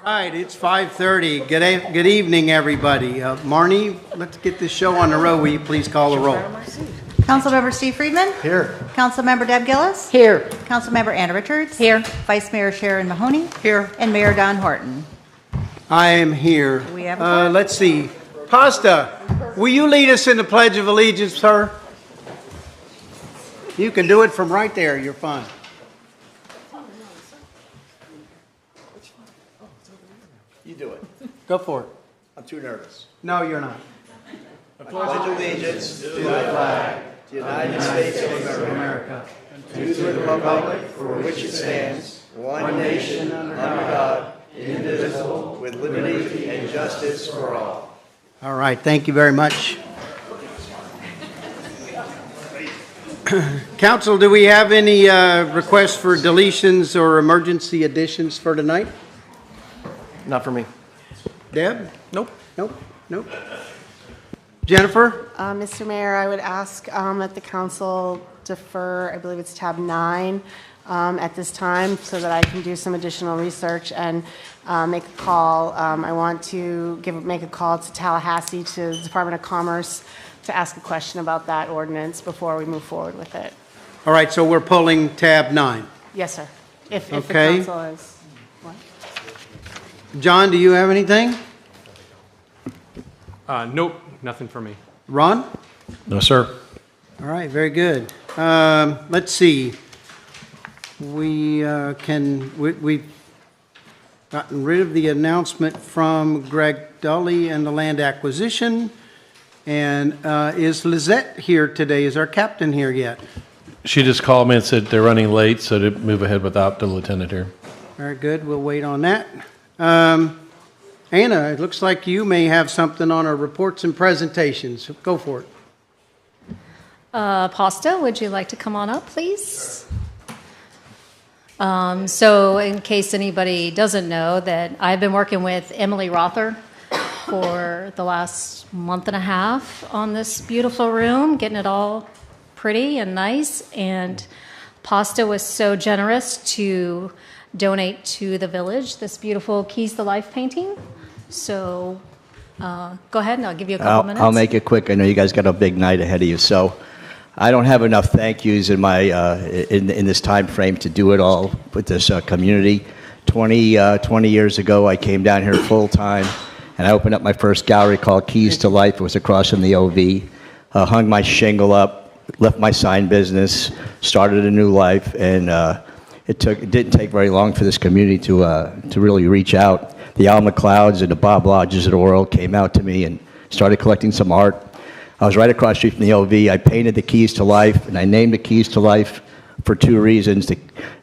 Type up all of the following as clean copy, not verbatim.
All right, it's 5:30. Good evening, everybody. Marnie, let's get this show on the road. Will you please call the roll? Councilmember Steve Friedman? Here. Councilmember Deb Gillis? Here. Councilmember Anna Richards? Here. Vice Mayor Sharon Mahoney? Here. And Mayor Don Horton. I am here. We have a quorum. Let's see. Pasta, will you lead us in the Pledge of Allegiance, sir? You can do it from right there. You're fine. You do it. Go for it. I'm too nervous. No, you're not. I pledge allegiance to the flag, to the United States of America, to the republic for which it stands, one nation under God, indivisible, with liberty and justice for all. All right, thank you very much. Council, do we have any requests for deletions or emergency additions for tonight? Not for me. Deb? Nope. Nope. Jennifer? Mr. Mayor, I would ask that the council defer, I believe it's tab 9 at this time, so that I can do some additional research and make a call. I want to make a call to Tallahassee, to the Department of Commerce, to ask a question about that ordinance before we move forward with it. All right, so we're pulling tab 9. Yes, sir. If the Okay. council is. What? John, do you have anything? Nope, nothing for me. Ron? No, sir. All right, very good. Let's see. We've gotten rid of the announcement from Greg Dully and the land acquisition. And is Lizette here today? Is our captain here yet? She just called me and said they're running late, so to move ahead without the lieutenant here. Very good. We'll wait on that. Anna, it looks like you may have something on our reports and presentations. Go for it. Pasta, would you like to come on up, please? So in case anybody doesn't know, that I've been working with Emily Rother for the last month and a half on this beautiful room, getting it all pretty and nice. And Pasta was so generous to donate to the village this beautiful Keys to Life painting. So go ahead and I'll give you a couple minutes. I'll make it quick. I know you guys got a big night ahead of you, so I don't have enough thank yous in my in this time frame to do it all with this community. 20 years ago, I came down here full time, and I opened up my first gallery called Keys to Life. It was across from the OV. Hung my shingle up, left my sign business, started a new life, and it didn't take very long for this community to really reach out. The Al McLeods and the Bob Lodges of the world came out to me and started collecting some art. I was right across the street from the OV. I painted the Keys to Life, and I named the Keys to Life for two reasons: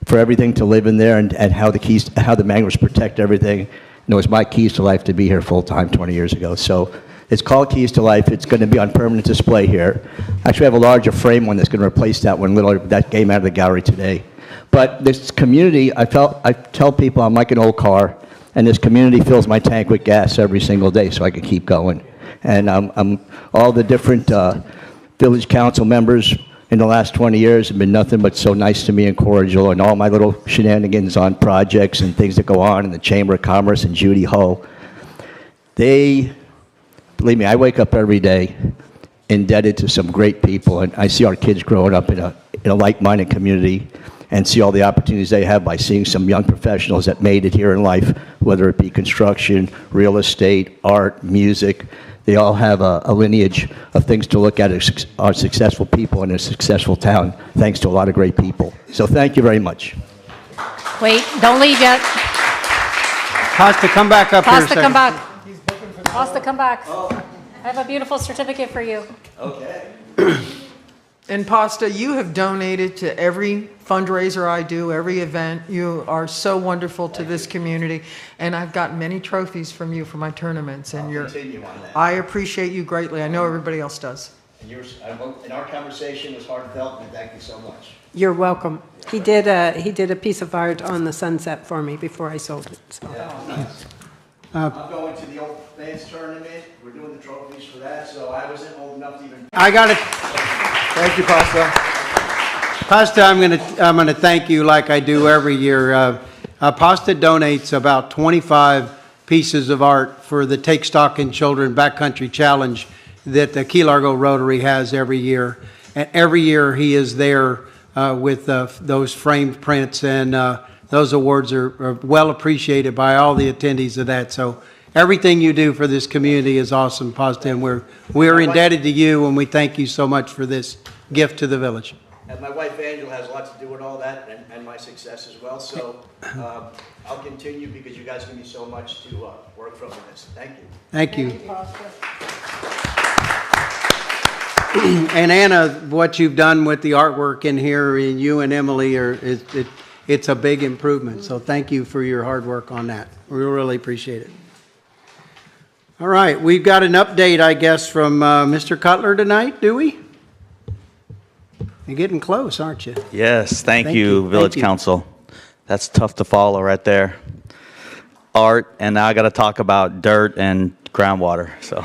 for everything to live in there, and how the mangroves protect everything. And it was my Keys to Life to be here full time 20 years ago. So it's called Keys to Life. It's going to be on permanent display here. Actually, I have a larger frame one that's going to replace that one that came out of the gallery today. But this community, I tell people I'm like an old car, and this community fills my tank with gas every single day so I can keep going. And all the different village council members in the last 20 years have been nothing but so nice to me and cordial, and all my little shenanigans on projects and things that go on in the Chamber of Commerce and Judy Hull. Believe me, I wake up every day indebted to some great people, and I see our kids growing up in a like-minded community, and see all the opportunities they have by seeing some young professionals that made it here in life, whether it be construction, real estate, art, music. They all have a lineage of things to look at as are successful people in a successful town, thanks to a lot of great people. So thank you very much. Wait, don't leave yet. Pasta, come back up here a Pasta, second. come back. Pasta, come back. I have a beautiful certificate for you. Okay. And Pasta, you have donated to every fundraiser I do, every event. You are so wonderful to this community. And I've got many trophies from you for my tournaments. And Continue on that. I appreciate you greatly. I know everybody else does. And our conversation was heartfelt, and thank you so much. You're welcome. He did a piece of art on the sunset for me before I sold it. So. Yeah, nice. I'm going to the old fans tournament. We're doing the trophies for that, so I wasn't old enough to even. I got it. Thank you, Pasta. Pasta, I'm gonna thank you like I do every year. Pasta donates about 25 pieces of art for the Take Stock in Children Backcountry Challenge that the Key Largo Rotary has every year. And every year he is there with those framed prints, and those awards are well appreciated by all the attendees of that. So everything you do for this community is awesome, Pasta, and we're indebted to you, and we thank you so much for this gift to the village. And my wife Angela has a lot to do with all that and my success as well. So I'll continue because you guys give me so much to work from this. Thank you. Thank you. And Anna, what you've done with the artwork in here, and you and Emily, it's a big improvement. So thank you for your hard work on that. We really appreciate it. All right, we've got an update, I guess, from Mr. Cutler tonight, do we? You're getting close, aren't you? Yes, thank Thank you, you. Village Thank you. Council. That's tough to follow right there. Art, and now I got to talk about dirt and groundwater. So,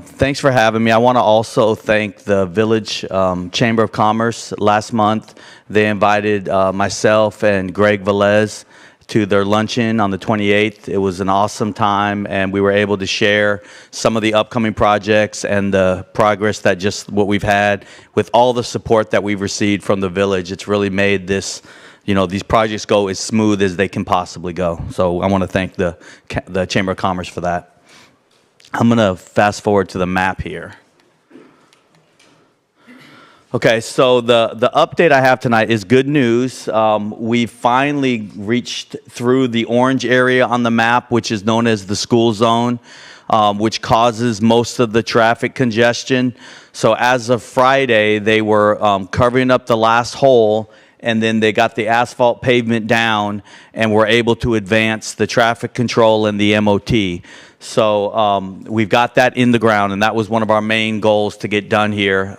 thanks for having me. I want to also thank the Village Chamber of Commerce. Last month, they invited myself and Greg Velez to their luncheon on the 28th. It was an awesome time, and we were able to share some of the upcoming projects and the progress that just what we've had with all the support that we've received from the village. It's really made this, these projects go as smooth as they can possibly go. So I want to thank the Chamber of Commerce for that. I'm going to fast forward to the map here. Okay, so the update I have tonight is good news. We finally reached through the orange area on the map, which is known as the school zone, which causes most of the traffic congestion. So as of Friday, they were covering up the last hole, and then they got the asphalt pavement down and were able to advance the traffic control and the MOT. So we've got that in the ground, and that was one of our main goals to get done here,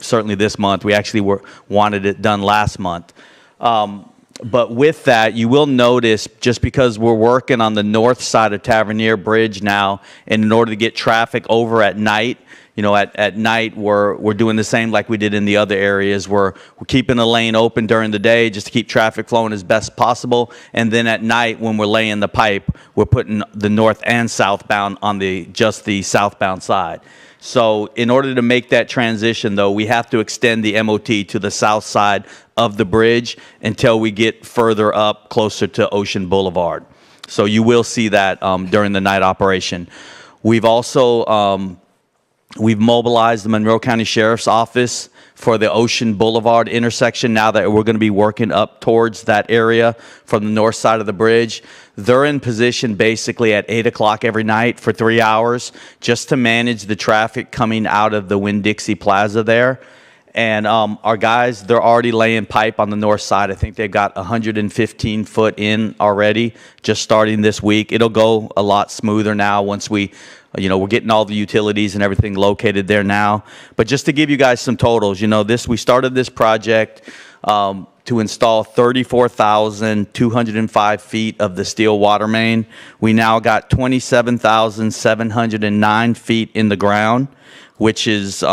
certainly this month. We actually wanted it done last month. But with that, you will notice, just because we're working on the north side of Tavernier Bridge now, and in order to get traffic over at night, at night we're doing the same like we did in the other areas. We're keeping the lane open during the day just to keep traffic flowing as best possible. And then at night, when we're laying the pipe, we're putting the north and southbound on just the southbound side. So in order to make that transition, though, we have to extend the MOT to the south side of the bridge until we get further up closer to Ocean Boulevard. So you will see that during the night operation. We've also we've mobilized the Monroe County Sheriff's Office for the Ocean Boulevard intersection now that we're going to be working up towards that area from the north side of the bridge. They're in position basically at 8 o'clock every night for 3 hours just to manage the traffic coming out of the Winn-Dixie Plaza there. And our guys, they're already laying pipe on the north side. I think they've got 115 foot in already, just starting this week. It'll go a lot smoother now once we're getting all the utilities and everything located there now. But just to give you guys some totals, we started this project to install 34,205 feet of the steel water main. We now got 27,709 feet in the ground, which is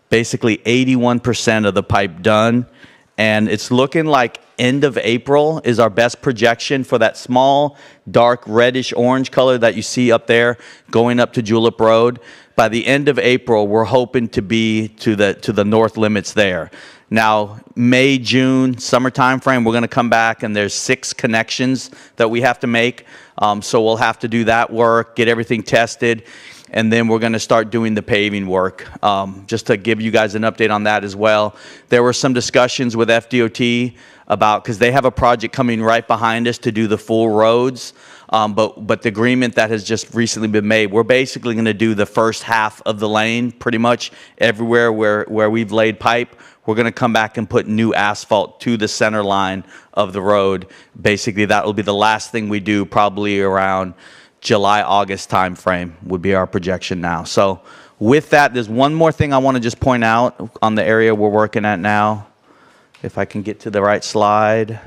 basically 81% of the pipe done. And it's looking like end of April is our best projection for that small, dark, reddish orange color that you see up there going up to Julep Road. By the end of April, we're hoping to be to the north limits there. Now, May, June, summer time frame, we're going to come back, and there's 6 connections that we have to make. So we'll have to do that work, get everything tested, and then we're going to start doing the paving work. Just to give you guys an update on that as well. There were some discussions with FDOT about, because they have a project coming right behind us to do the full roads, but the agreement that has just recently been made, we're basically going to do the first half of the lane pretty much everywhere where we've laid pipe. We're going to come back and put new asphalt to the center line of the road. Basically, that will be the last thing we do, probably around July, August time frame would be our projection now. So with that, there's one more thing I want to just point out on the area we're working at now. If I can get to the right slide.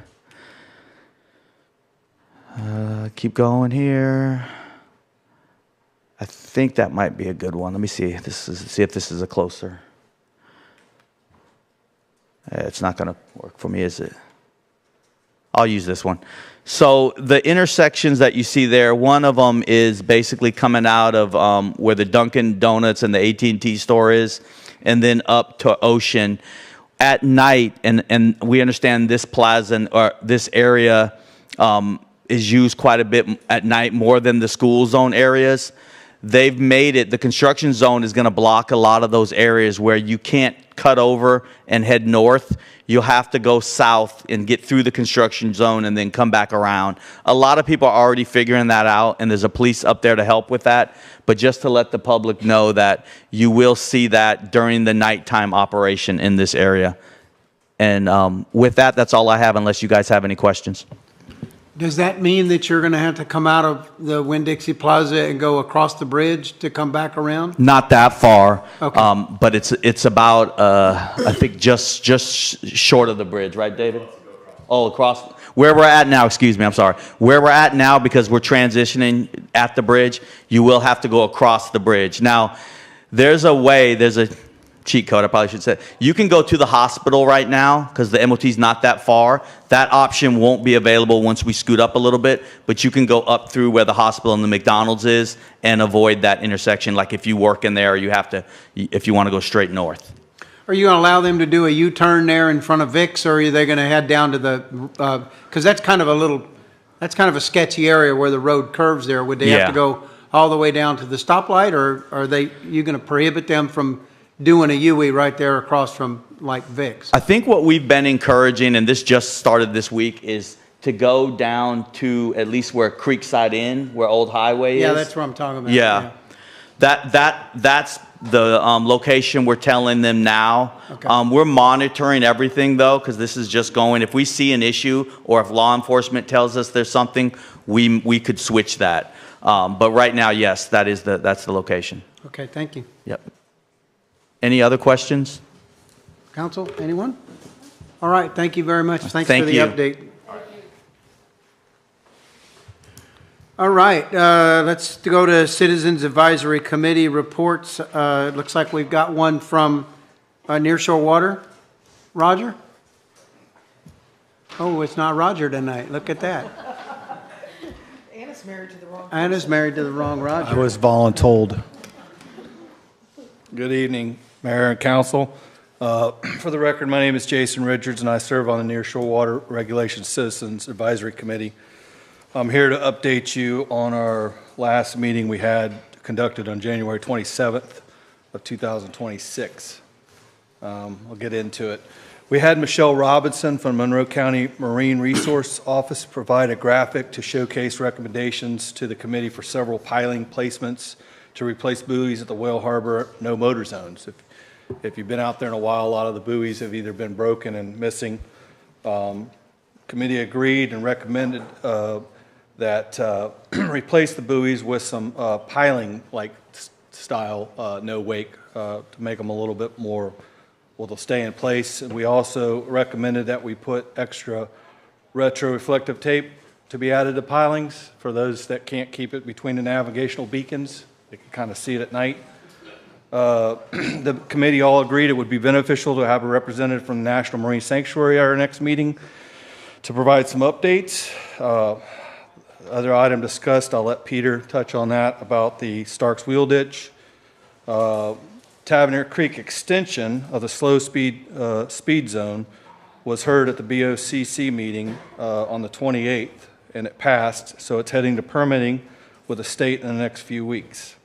Keep going here. I think that might be a good one. Let me see. See if this is a closer. It's not going to work for me, is it? I'll use this one. So the intersections that you see there, one of them is basically coming out of where the Dunkin' Donuts and the AT&T store is, and then up to Ocean. At night, and we understand this plaza or this area is used quite a bit at night, more than the school zone areas. They've made it, the construction zone is going to block a lot of those areas where you can't cut over and head north. You'll have to go south and get through the construction zone and then come back around. A lot of people are already figuring that out, and there's a police up there to help with that. But just to let the public know that you will see that during the nighttime operation in this area. And with that, that's all I have, unless you guys have any questions. Does that mean that you're going to have to come out of the Winn-Dixie Plaza and go across the bridge to come back around? Not that far, Okay. but it's about I think just short of the bridge, right, David? Oh, across where we're at now. Excuse me, I'm sorry. Where we're at now, because we're transitioning at the bridge, you will have to go across the bridge. Now, there's a cheat code, I probably should say. You can go to the hospital right now because the MOT's not that far. That option won't be available once we scoot up a little bit, but you can go up through where the hospital and the McDonald's is and avoid that intersection, like if you work in there, if you want to go straight north. Are you going to allow them to do a U-turn there in front of Vic's, or are they going to head down to the, because that's kind of a sketchy area where the road curves there. Would they have Yeah. to go all the way down to the stoplight, or are you going to prohibit them from doing a U-turn right there across from like Vic's? I think what we've been encouraging, and this just started this week, is to go down to at least where Creekside Inn, where Old Highway is. Yeah, that's what I'm talking about. Yeah. That's the location we're telling them now. Okay. We're monitoring everything though, because this is just going. If we see an issue or if law enforcement tells us there's something, we could switch that. But right now, yes, that's the location. Okay, thank you. Yep. Any other questions? Council, anyone? All right, thank you very much. Thanks Thank for the you. update. All right, let's go to Citizens Advisory Committee reports. It looks like we've got one from Nearshore Water. Roger? Oh, it's not Roger tonight. Look at that. Anna's married to the wrong Anna's married to the wrong I Roger. was voluntold. Good evening, Mayor and Council. For the record, my name is Jason Richards, and I serve on the Nearshore Water Regulation Citizens Advisory Committee. I'm here to update you on our last meeting we had conducted on January 27th of 2026. I'll get into it. We had Michelle Robinson from Monroe County Marine Resource Office provide a graphic to showcase recommendations to the committee for several piling placements to replace buoys at the Whale Harbor no motor zones. If you've been out there in a while, a lot of the buoys have either been broken and missing. Committee agreed and recommended that replace the buoys with some piling-like style no wake to make them a little bit more, well, they'll stay in place. And we also recommended that we put extra retroreflective tape to be added to pilings for those that can't keep it between the navigational beacons. They can kind of see it at night. The committee all agreed it would be beneficial to have a representative from the National Marine Sanctuary at our next meeting to provide some updates. Other item discussed, I'll let Peter touch on that, about the Starks Wheel Ditch. Tavernier Creek extension of the slow speed zone was heard at the BOCC meeting on the 28th, and it passed, so it's heading to permitting with the state in the next few weeks.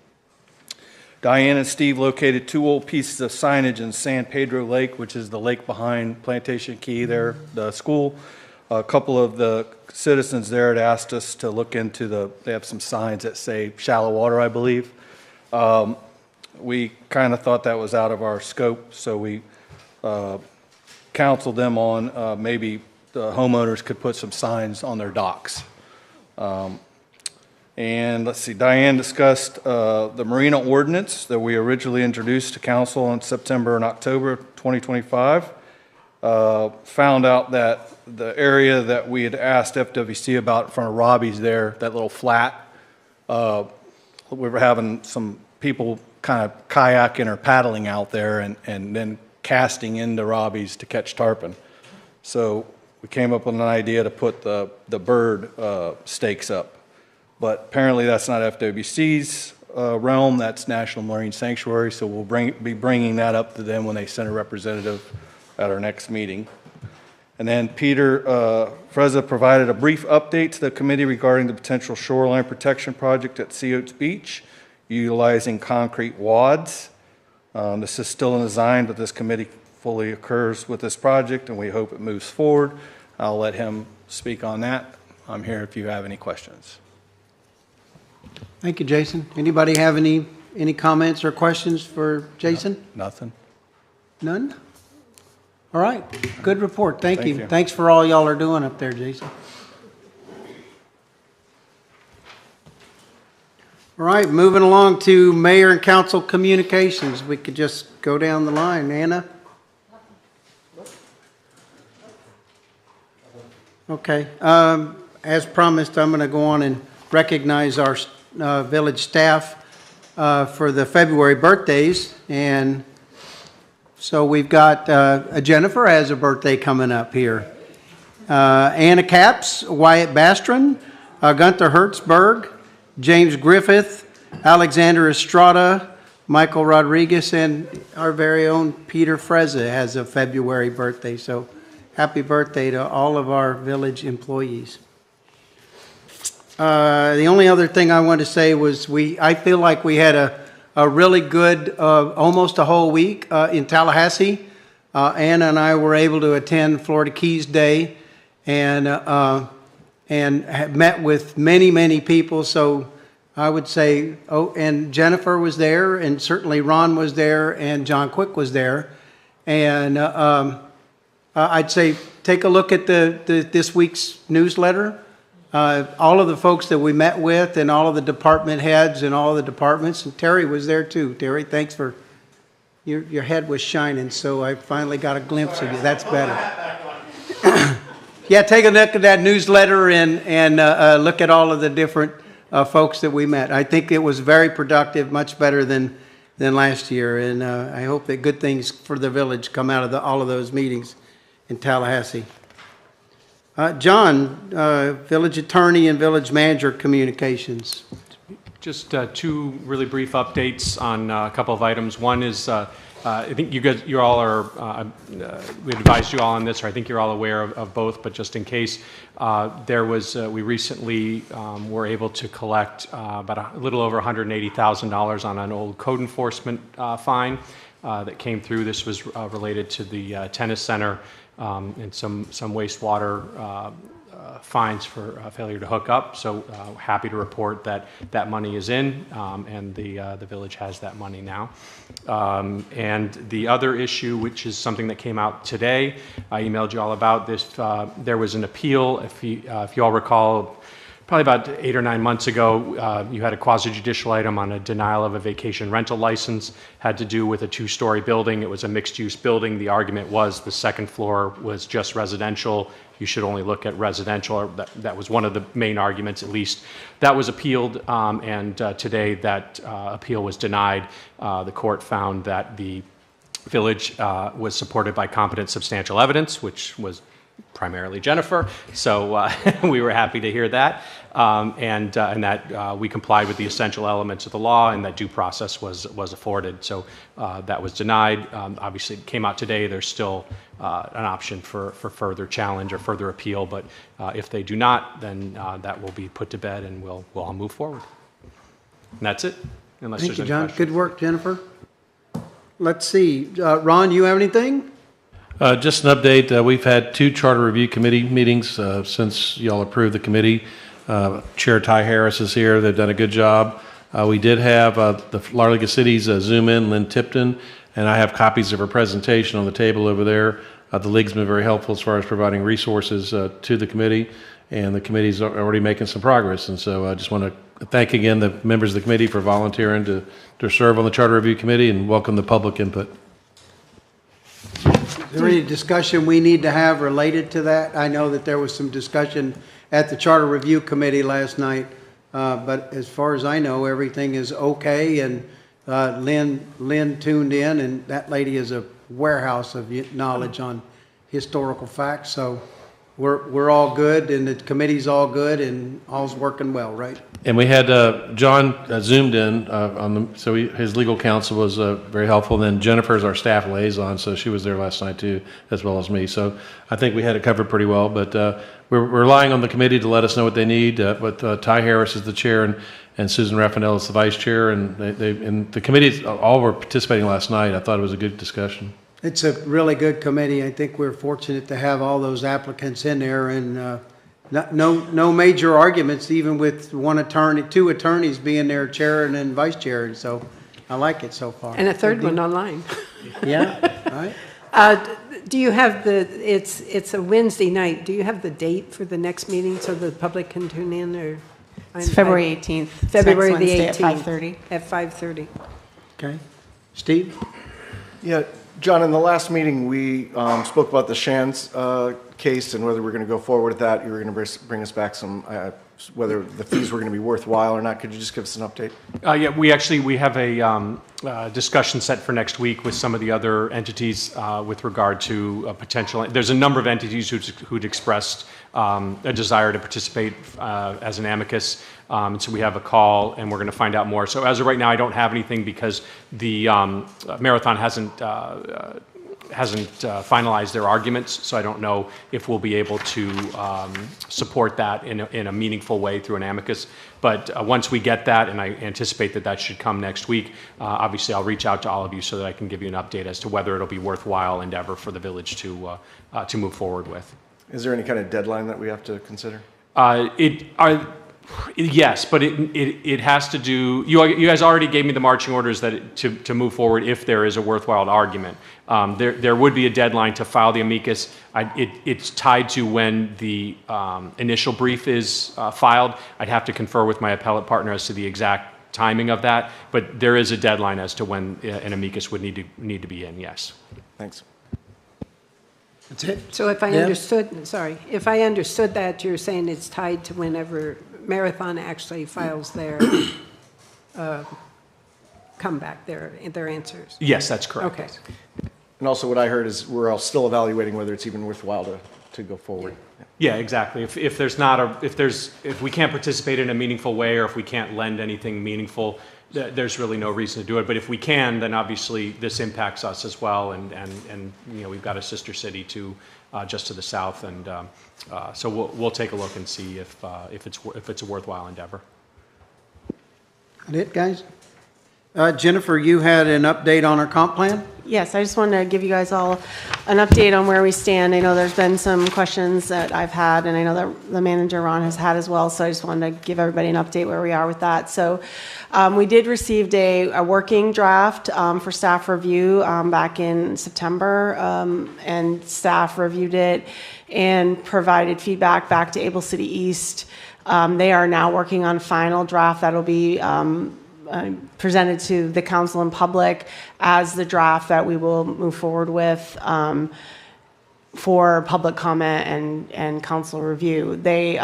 Diane and Steve located 2 old pieces of signage in San Pedro Lake, which is the lake behind Plantation Key there, the school. A couple of the citizens there had asked us to look into they have some signs that say shallow water, I believe. We kind of thought that was out of our scope, so we counseled them on maybe the homeowners could put some signs on their docks. And let's see, Diane discussed the marina ordinance that we originally introduced to council in September and October 2025. Found out that the area that we had asked FWC about in front of Robbie's there, that little flat, we were having some people kind of kayaking or paddling out there and then casting into Robbie's to catch tarpon. So we came up with an idea to put the bird stakes up. But apparently that's not FWC's realm, that's National Marine Sanctuary, so we'll be bringing that up to them when they send a representative at our next meeting. And then Peter Frezza provided a brief update to the committee regarding the potential shoreline protection project at Sea Oats Beach, utilizing concrete wads. This is still in design, but this committee fully concurs with this project, and we hope it moves forward. I'll let him speak on that. I'm here if you have any questions. Thank you, Jason. Anybody have any comments or questions for Jason? Nothing? None? All right, good report. Thank Thank you. you. Thanks for all y'all are doing up there, Jason. All right, moving along to mayor and council communications. We could just go down the line. Anna? Okay, as promised, I'm going to go on and recognize our village staff for the February birthdays. And so we've got Jennifer has a birthday coming up here. Anna Capps, Wyatt Bastron, Gunther Hertzberg, James Griffith, Alexander Estrada, Michael Rodriguez, and our very own Peter Frezza has a February birthday. So happy birthday to all of our village employees. The only other thing I wanted to say was I feel like we had a really good, almost a whole week in Tallahassee. Anna and I were able to attend Florida Keys Day and have met with many, many people. So I would say, and Jennifer was there, and certainly Ron was there, and John Quick was there. And I'd say take a look at this week's newsletter. All of the folks that we met with and all of the department heads and all of the departments, and Terry was there too. Terry, thanks for, your head was shining, so I finally got a glimpse of you. That's better. Yeah, take a look at that newsletter and look at all of the different folks that we met. I think it was very productive, much better than last year, and I hope that good things for the village come out of all of those meetings in Tallahassee. John, village attorney and village manager communications. Just two really brief updates on a couple of items. One is, I think you all are, we advised you all on this, or I think you're all aware of both, but just in case, we recently were able to collect about a little over $180,000 on an old code enforcement fine that came through. This was related to the tennis center and some wastewater fines for failure to hook up. So happy to report that that money is in, and the village has that money now. And the other issue, which is something that came out today, I emailed you all about this. There was an appeal, if you all recall, probably about 8 or 9 months ago, you had a quasi-judicial item on a denial of a vacation rental license, had to do with a 2-story building. It was a mixed-use building. The argument was the second floor was just residential. You should only look at residential. Or that was one of the main arguments, at least. That was appealed, and today that appeal was denied. The court found that the village was supported by competent substantial evidence, which was primarily Jennifer, so we were happy to hear that, and that we complied with the essential elements of the law, and that due process was afforded. So that was denied. Obviously, it came out today. There's still an option for further challenge or further appeal, but if they do not, then that will be put to bed, and we'll all move forward. And that's it. Unless Thank there's you, any John. questions. Good work, Jennifer. Let's see. Ron, you have anything? Just an update. We've had 2 charter review committee meetings since y'all approved the committee. Chair Ty Harris is here. They've done a good job. We did have the Larliga City's Zoom in, Lynn Tipton, and I have copies of her presentation on the table over there. The league's been very helpful as far as providing resources to the committee, and the committee's already making some progress. And so I just want to thank again the members of the committee for volunteering to serve on the charter review committee, and welcome the public input. Is there any discussion we need to have related to that? I know that there was some discussion at the Charter Review Committee last night, but as far as I know, everything is okay, and Lynn tuned in, and that lady is a warehouse of knowledge on historical facts, so we're all good, and the committee's all good, and all's working well, right? And we had John zoomed in so his legal counsel was very helpful. And then Jennifer is our staff liaison, so she was there last night too, as well as me. So I think we had it covered pretty well. But we're relying on the committee to let us know what they need. But Ty Harris is the chair, and Susan Raffanell is the vice chair, and and the committees all were participating last night. I thought it was a good discussion. It's a really good committee. I think we're fortunate to have all those applicants in there, and no major arguments, even with two attorneys being their chair and then vice chair, and so I like it so far. And a third one online. Yeah, right. Do you have it's a Wednesday night, do you have the date for the next meeting so the public can tune in, or? It's February 18th. It's February next the Wednesday 18th. at 5:30. At 5:30. Okay. Steve? Yeah, John, in the last meeting, we spoke about the Shands case and whether we're going to go forward with that. You were going to bring us back some, whether the fees were going to be worthwhile or not. Could you just give us an update? Yeah, we have a discussion set for next week with some of the other entities with regard to a potential. There's a number of entities who'd expressed a desire to participate as an amicus. So we have a call, and we're going to find out more. So as of right now, I don't have anything because the marathon hasn't finalized their arguments, so I don't know if we'll be able to support that in a meaningful way through an amicus. But once we get that, and I anticipate that should come next week, obviously I'll reach out to all of you so that I can give you an update as to whether it'll be worthwhile endeavor for the village to move forward with. Is there any kind of deadline that we have to consider? Yes, but it has to do. You guys already gave me the marching orders that to move forward if there is a worthwhile argument. There would be a deadline to file the amicus. It's tied to when the initial brief is filed. I'd have to confer with my appellate partner as to the exact timing of that, but there is a deadline as to when an amicus would need to be in. Yes. Thanks. That's it. So if I understood that, you're saying it's tied to whenever Marathon actually files their comeback, their answers. Yes, that's correct. Okay. And also what I heard is we're all still evaluating whether it's even worthwhile to go forward. Yeah, exactly. If we can't participate in a meaningful way, or if we can't lend anything meaningful, there's really no reason to do it. But if we can, then obviously this impacts us as well, and we've got a sister city just to the south, and so we'll take a look and see if it's a worthwhile endeavor. That it, guys? Jennifer, you had an update on our comp plan? Yes, I just wanted to give you guys all an update on where we stand. I know there's been some questions that I've had, and I know that the manager, Ron, has had as well, so I just wanted to give everybody an update where we are with that. So we did receive a working draft for staff review back in September, and staff reviewed it and provided feedback back to Able City East. They are now working on final draft that'll be presented to the council and public as the draft that we will move forward with for public comment and council review. They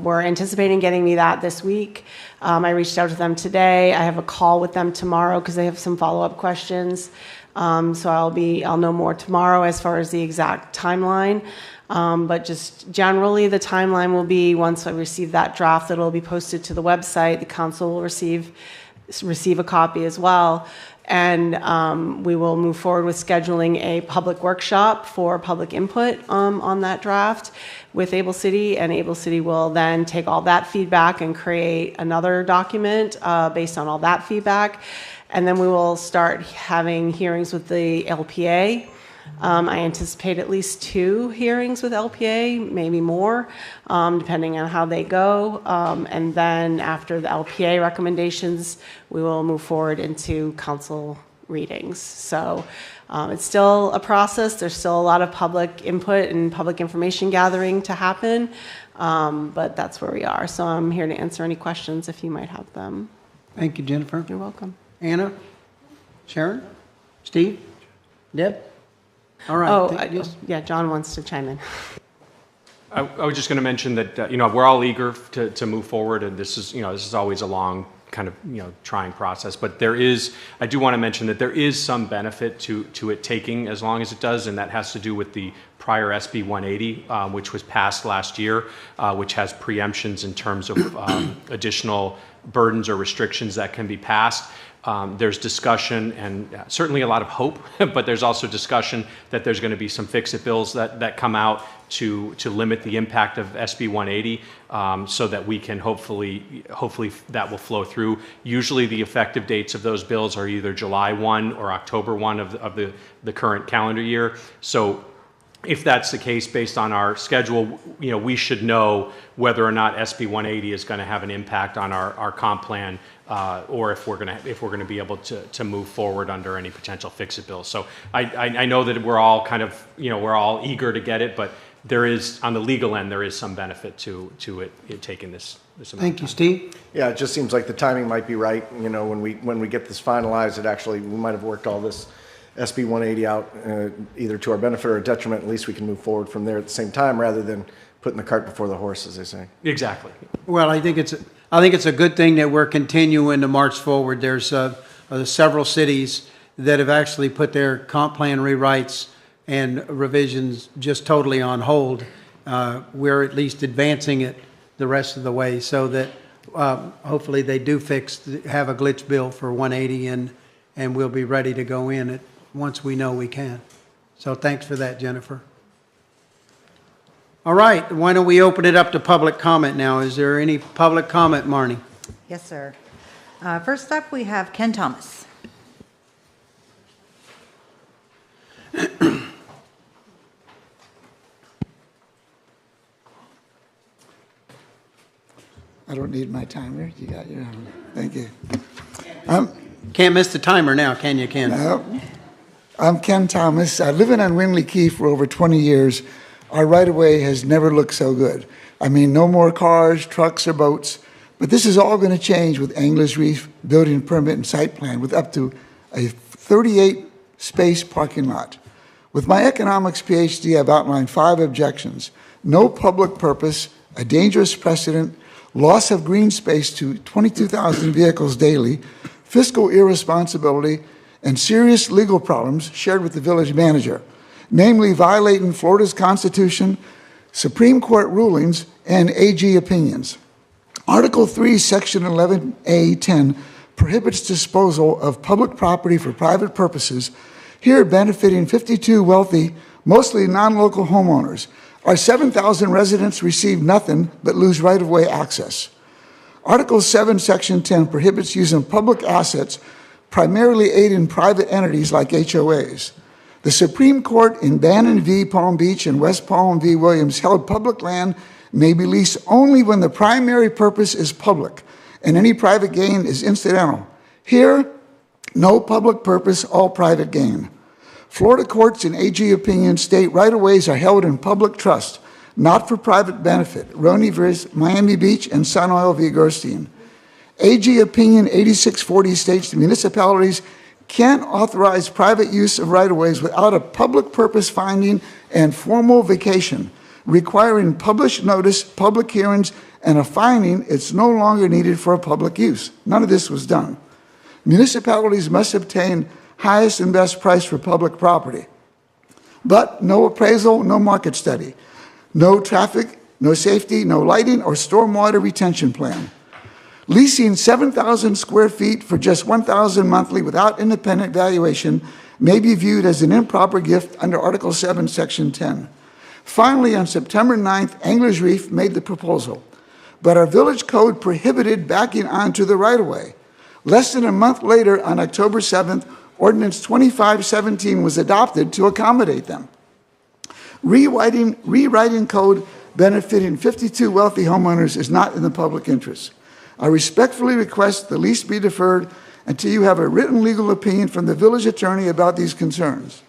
were anticipating getting me that this week. I reached out to them today. I have a call with them tomorrow because they have some follow-up questions. So I'll know more tomorrow as far as the exact timeline. But just generally, the timeline will be once I receive that draft, it'll be posted to the website. The council will receive a copy as well. And we will move forward with scheduling a public workshop for public input on that draft with Able City. And Able City will then take all that feedback and create another document based on all that feedback. And then we will start having hearings with the LPA. I anticipate at least 2 hearings with LPA, maybe more, depending on how they go. And then after the LPA recommendations, we will move forward into council readings. So it's still a process. There's still a lot of public input and public information gathering to happen, but that's where we are. So I'm here to answer any questions if you might have them. Thank you, Jennifer. You're welcome. Anna? Sharon? Steve? Deb? All right. Yeah, John wants to chime in. I was just going to mention that we're all eager to move forward, and this is always a long kind of, trying process. But I do want to mention that there is some benefit to it taking as long as it does, and that has to do with the prior SB 180, which was passed last year, which has preemptions in terms of additional burdens or restrictions that can be passed. There's discussion and certainly a lot of hope, but there's also discussion that there's going to be some fix-it bills that come out to limit the impact of SB 180, so that we can hopefully that will flow through. Usually the effective dates of those bills are either July 1 or October 1 of the current calendar year. So if that's the case, based on our schedule, we should know whether or not SB 180 is going to have an impact on our comp plan, or if we're going to be able to move forward under any potential fix-it bills. So I know that we're all kind of, we're all eager to get it, but there is, on the legal end, there is some benefit to it taking this amount. Thank you, Steve. Yeah, it just seems like the timing might be right. When we get this finalized, we might have worked all this SB 180 out, either to our benefit or detriment. At least we can move forward from there at the same time, rather than putting the cart before the horse, as they say. Exactly. Well, I think it's a good thing that we're continuing to march forward. There's several cities that have actually put their comp plan rewrites and revisions just totally on hold. We're at least advancing it the rest of the way, so that hopefully they do have a glitch bill for 180, and we'll be ready to go in once we know we can. So thanks for that, Jennifer. All right, why don't we open it up to public comment now? Is there any public comment, Marnie? Yes, sir. First up, we have Ken Thomas. I don't need my timer. You got your own. Thank you. Can't miss the timer now, can you, Ken? No. I'm Ken Thomas. I've lived on Winley Key for over 20 years. Our right-of-way has never looked so good. I mean, no more cars, trucks, or boats. But this is all going to change with Anglers Reef building permit and site plan with up to a 38-space parking lot. With my economics PhD, I've outlined 5 objections: no public purpose, a dangerous precedent, loss of green space to 22,000 vehicles daily, fiscal irresponsibility, and serious legal problems shared with the village manager, namely violating Florida's Constitution, Supreme Court rulings, and AG opinions. Article 3, Section 11A10 prohibits disposal of public property for private purposes, here benefiting 52 wealthy, mostly non-local homeowners. Our 7,000 residents receive nothing but lose right-of-way access. Article 7, Section 10 prohibits using public assets, primarily aiding private entities like HOAs. The Supreme Court in Bannon v. Palm Beach and West Palm v. Williams held public land may be leased only when the primary purpose is public and any private gain is incidental. Here, no public purpose, all private gain. Florida courts and AG opinions state right-of-ways are held in public trust, not for private benefit. Roney v. Miami Beach and Sun Oil v. Gerstein. AG opinion 8640 states the municipalities can't authorize private use of right-of-ways without a public purpose finding and formal vacation, requiring published notice, public hearings, and a finding it's no longer needed for public use. None of this was done. Municipalities must obtain highest and best price for public property. But no appraisal, no market study, no traffic, no safety, no lighting, or stormwater retention plan. Leasing 7,000 square feet for just $1,000 monthly without independent valuation may be viewed as an improper gift under Article 7, Section 10. Finally, on September 9th, Anglers Reef made the proposal, but our village code prohibited backing onto the right-of-way. Less than a month later, on October 7th, Ordinance 2517 was adopted to accommodate them. Rewriting code benefiting 52 wealthy homeowners is not in the public interest. I respectfully request the lease be deferred until you have a written legal opinion from the village attorney about these concerns.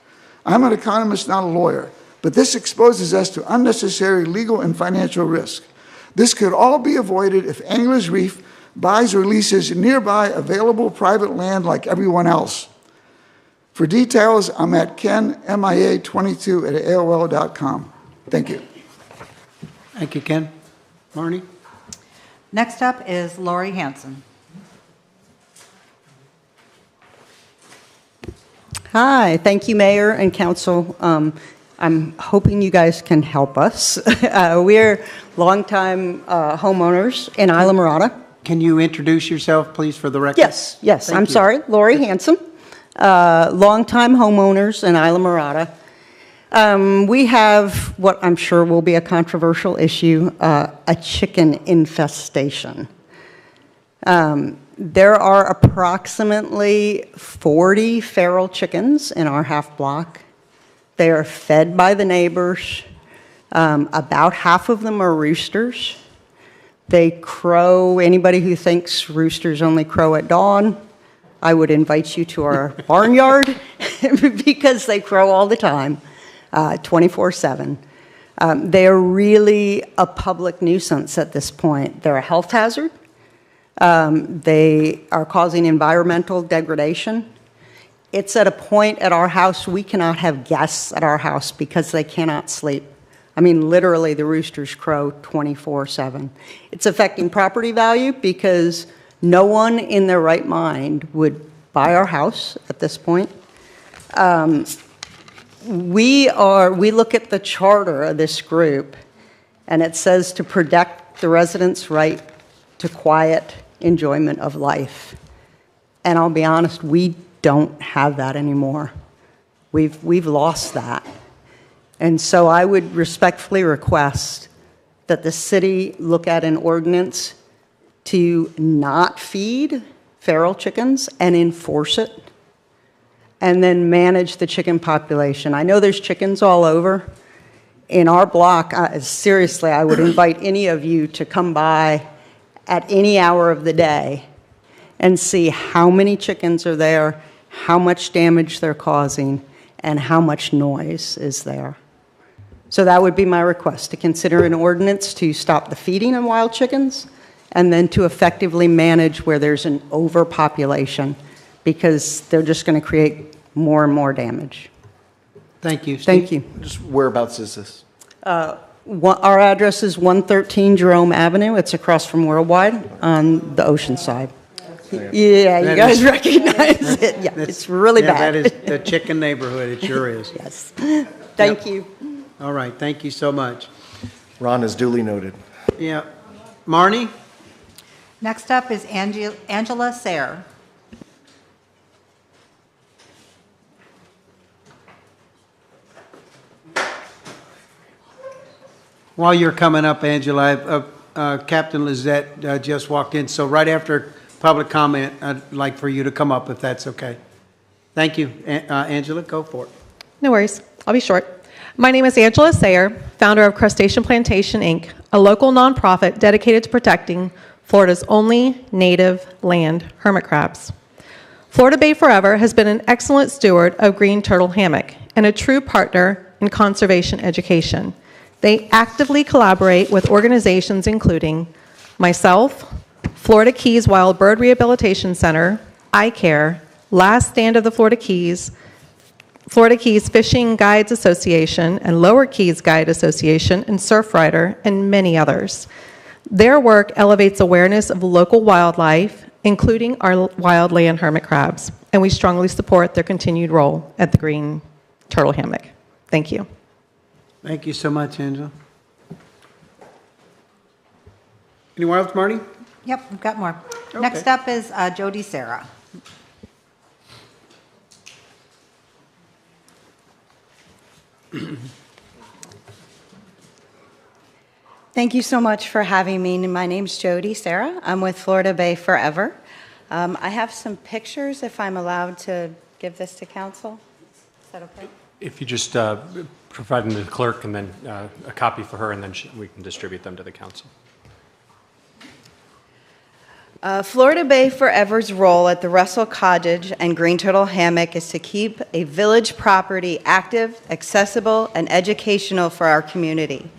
I'm an economist, not a lawyer, but this exposes us to unnecessary legal and financial risk. This could all be avoided if Anglers Reef buys or leases nearby available private land like everyone else. For details, I'm at kenmia22@aol.com. Thank you. Thank you, Ken. Marnie? Next up is Lori Hanson. Hi, thank you, Mayor and Council. I'm hoping you guys can help us. We're longtime homeowners in Isla Mirada. Can you introduce yourself, please, for the record? Yes, Thank I'm you. sorry, Lori Hanson, longtime homeowners in Isla Mirada. We have what I'm sure will be a controversial issue, a chicken infestation. There are approximately 40 feral chickens in our half block. They are fed by the neighbors. About half of them are roosters. They crow. Anybody who thinks roosters only crow at dawn, I would invite you to our barnyard because they crow all the time, 24/7. They are really a public nuisance at this point. They're a health hazard. They are causing environmental degradation. It's at a point at our house, we cannot have guests at our house because they cannot sleep. I mean, literally, the roosters crow 24/7. It's affecting property value because no one in their right mind would buy our house at this point. We look at the charter of this group, and it says to protect the residents' right to quiet enjoyment of life. And I'll be honest, we don't have that anymore. We've lost that. And so I would respectfully request that the city look at an ordinance to not feed feral chickens and enforce it, and then manage the chicken population. I know there's chickens all over. In our block, seriously, I would invite any of you to come by at any hour of the day and see how many chickens are there, how much damage they're causing, and how much noise is there. So that would be my request, to consider an ordinance to stop the feeding of wild chickens and then to effectively manage where there's an overpopulation, because they're just going to create more and more damage. Thank you, Steve. Thank you. Just whereabouts is this? Our address is 113 Jerome Avenue. It's across from Worldwide on the ocean side. Yeah, you guys recognize it. Yeah, it's really bad. That is the chicken neighborhood. It sure is. Yes. Thank you. All right. Thank you so much. Ron is duly noted. Yeah. Marnie? Next up is Angela Sayre. While you're coming up, Angela, Captain Lizette just walked in, so right after public comment, I'd like for you to come up if that's okay. Thank you. Angela, go for it. No worries. I'll be short. My name is Angela Sayre, founder of Crustacean Plantation, Inc., a local nonprofit dedicated to protecting Florida's only native land hermit crabs. Florida Bay Forever has been an excellent steward of green turtle hammock and a true partner in conservation education. They actively collaborate with organizations including myself, Florida Keys Wild Bird Rehabilitation Center, iCare, Last Stand of the Florida Keys Fishing Guides Association, and Lower Keys Guide Association, and Surfrider, and many others. Their work elevates awareness of local wildlife, including our wildland hermit crabs, and we strongly support their continued role at the Green Turtle Hammock. Thank you. Thank you so much, Angela. Anyone else, Marty? Yep, we've got more. Okay. Next up is Jody Sarah. Thank you so much for having me. My name's Jody Sarah. I'm with Florida Bay Forever. I have some pictures, if I'm allowed to give this to council. Is that okay? If you just provide them to the clerk and then a copy for her, and then we can distribute them to the council. Florida Bay Forever's role at the Russell Cottage and Green Turtle Hammock is to keep a village property active, accessible, and educational for our community.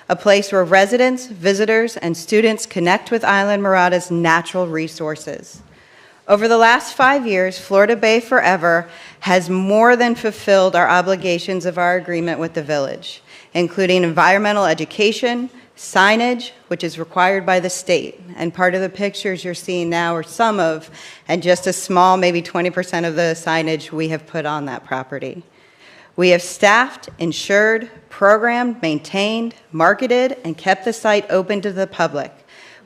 A place where residents, visitors, and students connect with Island Mirada's natural resources. Over the last 5 years, Florida Bay Forever has more than fulfilled our obligations of our agreement with the village, including environmental education, signage, which is required by the state. And part of the pictures you're seeing now are some of, and just a small, maybe 20% of the signage we have put on that property. We have staffed, insured, programmed, maintained, marketed, and kept the site open to the public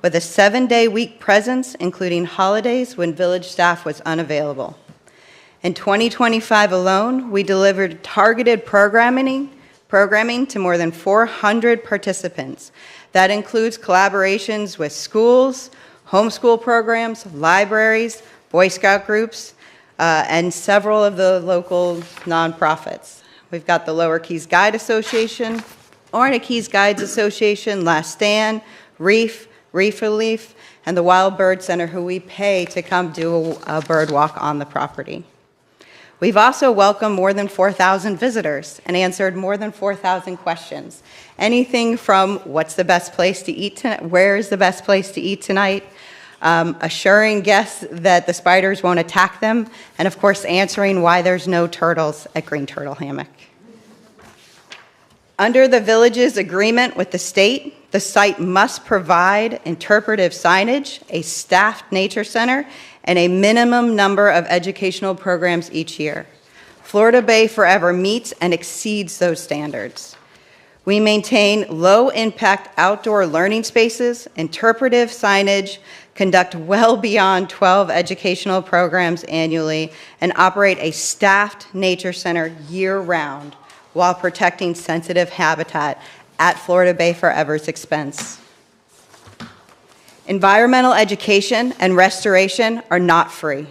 with a 7-day-week presence, including holidays when village staff was unavailable. In 2025 alone, we delivered targeted programming to more than 400 participants. That includes collaborations with schools, homeschool programs, libraries, Boy Scout groups, and several of the local nonprofits. We've got the Lower Keys Guide Association, Orna Keys Guides Association, Last Stand, Reef Relief, and the Wild Bird Center, who we pay to come do a bird walk on the property. We've also welcomed more than 4,000 visitors and answered more than 4,000 questions. Anything from what's the best place to eat tonight, where is the best place to eat tonight, assuring guests that the spiders won't attack them, and of course answering why there's no turtles at Green Turtle Hammock. Under the village's agreement with the state, the site must provide interpretive signage, a staffed nature center, and a minimum number of educational programs each year. Florida Bay Forever meets and exceeds those standards. We maintain low-impact outdoor learning spaces, interpretive signage, conduct well beyond 12 educational programs annually, and operate a staffed nature center year-round while protecting sensitive habitat at Florida Bay Forever's expense. Environmental education and restoration are not free.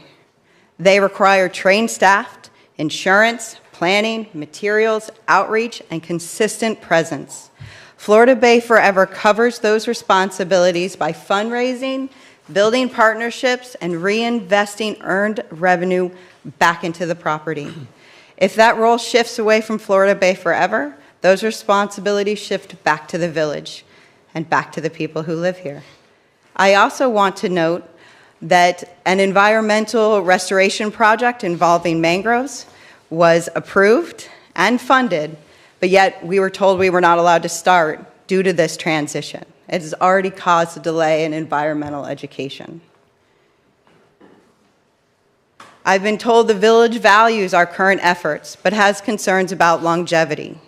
They require trained staff, insurance, planning, materials, outreach, and consistent presence. Florida Bay Forever covers those responsibilities by fundraising, building partnerships, and reinvesting earned revenue back into the property. If that role shifts away from Florida Bay Forever, those responsibilities shift back to the village and back to the people who live here. I also want to note that an environmental restoration project involving mangroves was approved and funded, but yet we were told we were not allowed to start due to this transition. It has already caused a delay in environmental education. I've been told the village values our current efforts, but has concerns about longevity.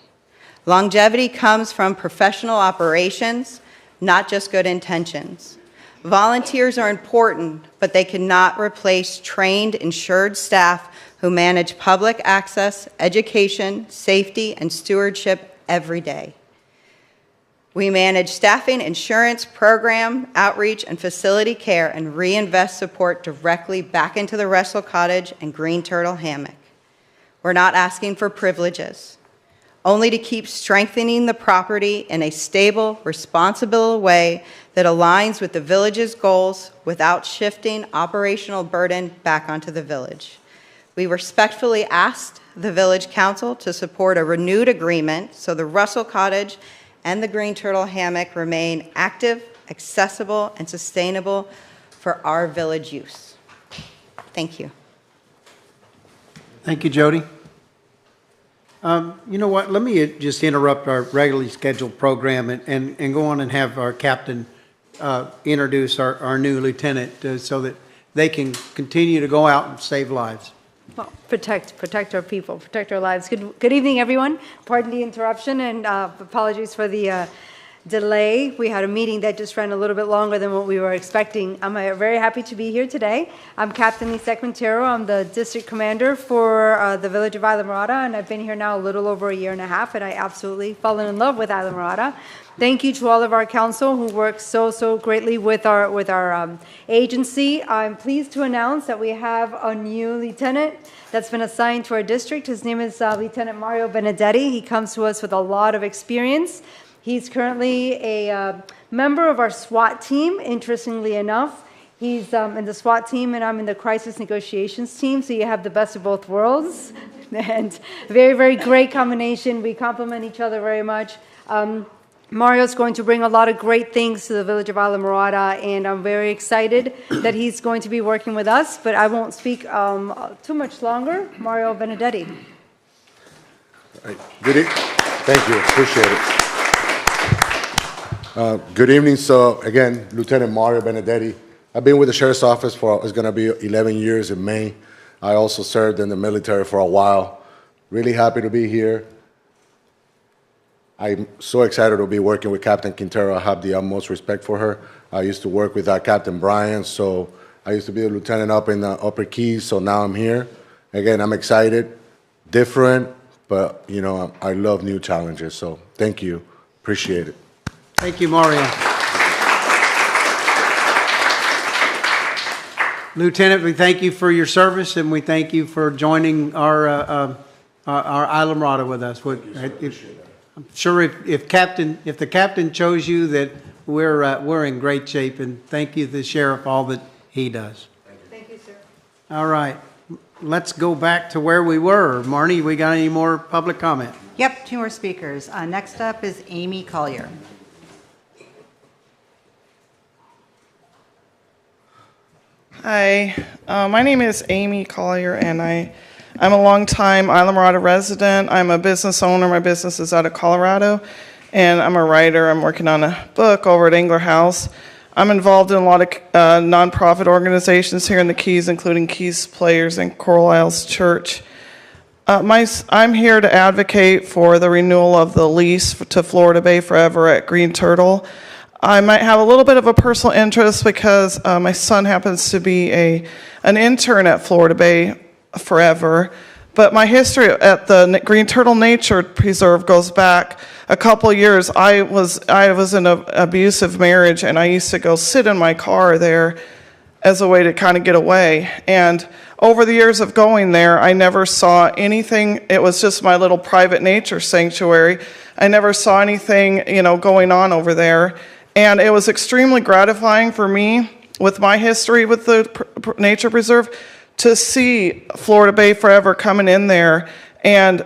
Longevity comes from professional operations, not just good intentions. Volunteers are important, but they cannot replace trained, insured staff who manage public access, education, safety, and stewardship every day. We manage staffing, insurance, program, outreach, and facility care, and reinvest support directly back into the Russell Cottage and Green Turtle Hammock. We're not asking for privileges, only to keep strengthening the property in a stable, responsible way that aligns with the village's goals without shifting operational burden back onto the village. We respectfully asked the Village Council to support a renewed agreement so the Russell Cottage and the Green Turtle Hammock remain active, accessible, and sustainable for our village use. Thank you. Thank you, Jody. You know what, let me just interrupt our regularly scheduled program and go on and have our captain introduce our new lieutenant so that they can continue to go out and save lives. Well, protect our people, protect our lives. Good evening, everyone. Pardon the interruption and apologies for the delay. We had a meeting that just ran a little bit longer than what we were expecting. I'm very happy to be here today. I'm Captain Lisa Quintero. I'm the district commander for the village of Islamorada, and I've been here now a little over a year and a half, and I absolutely fallen in love with Islamorada. Thank you to all of our council who work so greatly with our agency. I'm pleased to announce that we have a new lieutenant that's been assigned to our district. His name is Lieutenant Mario Benedetti. He comes to us with a lot of experience. He's currently a member of our SWAT team, interestingly enough. He's in the SWAT team, and I'm in the crisis negotiations team, so you have the best of both worlds. And very great combination. We complement each other very much. Mario's going to bring a lot of great things to the village of Islamorada, and I'm very excited that he's going to be working with us, but I won't speak too much longer. Mario Benedetti. Good evening. Thank you. Appreciate it. Good evening. So again, Lieutenant Mario Benedetti. I've been with the Sheriff's Office for, it's going to be 11 years in May. I also served in the military for a while. Really happy to be here. I'm so excited to be working with Captain Quintero. I have the utmost respect for her. I used to work with Captain Bryan, so I used to be a lieutenant up in the Upper Keys, so now I'm here. Again, I'm excited, different, but, you know, I love new challenges, so thank you. Appreciate it. Thank you, Mario. Lieutenant, we thank you for your service, and we thank you for joining our Islamorada with us. I'm sure if the captain chose you, that we're in great shape, and thank you to the sheriff all that he does. Thank you, sir. All right, let's go back to where we were. Marnie, we got any more public comment? Yep, 2 more speakers. Next up is Amy Collier. Hi, my name is Amy Collier, and I'm a longtime Islamorada resident. I'm a business owner. My business is out of Colorado, and I'm a writer. I'm working on a book over at Engler House. I'm involved in a lot of nonprofit organizations here in the Keys, including Keys Players and Coral Isles Church. I'm here to advocate for the renewal of the lease to Florida Bay Forever at Green Turtle. I might have a little bit of a personal interest because my son happens to be an intern at Florida Bay Forever, but my history at the Green Turtle Nature Preserve goes back a couple of years. I was in an abusive marriage, and I used to go sit in my car there as a way to kind of get away. And over the years of going there, I never saw anything. It was just my little private nature sanctuary. I never saw anything, going on over there. And it was extremely gratifying for me, with my history with the Nature Preserve, to see Florida Bay Forever coming in there and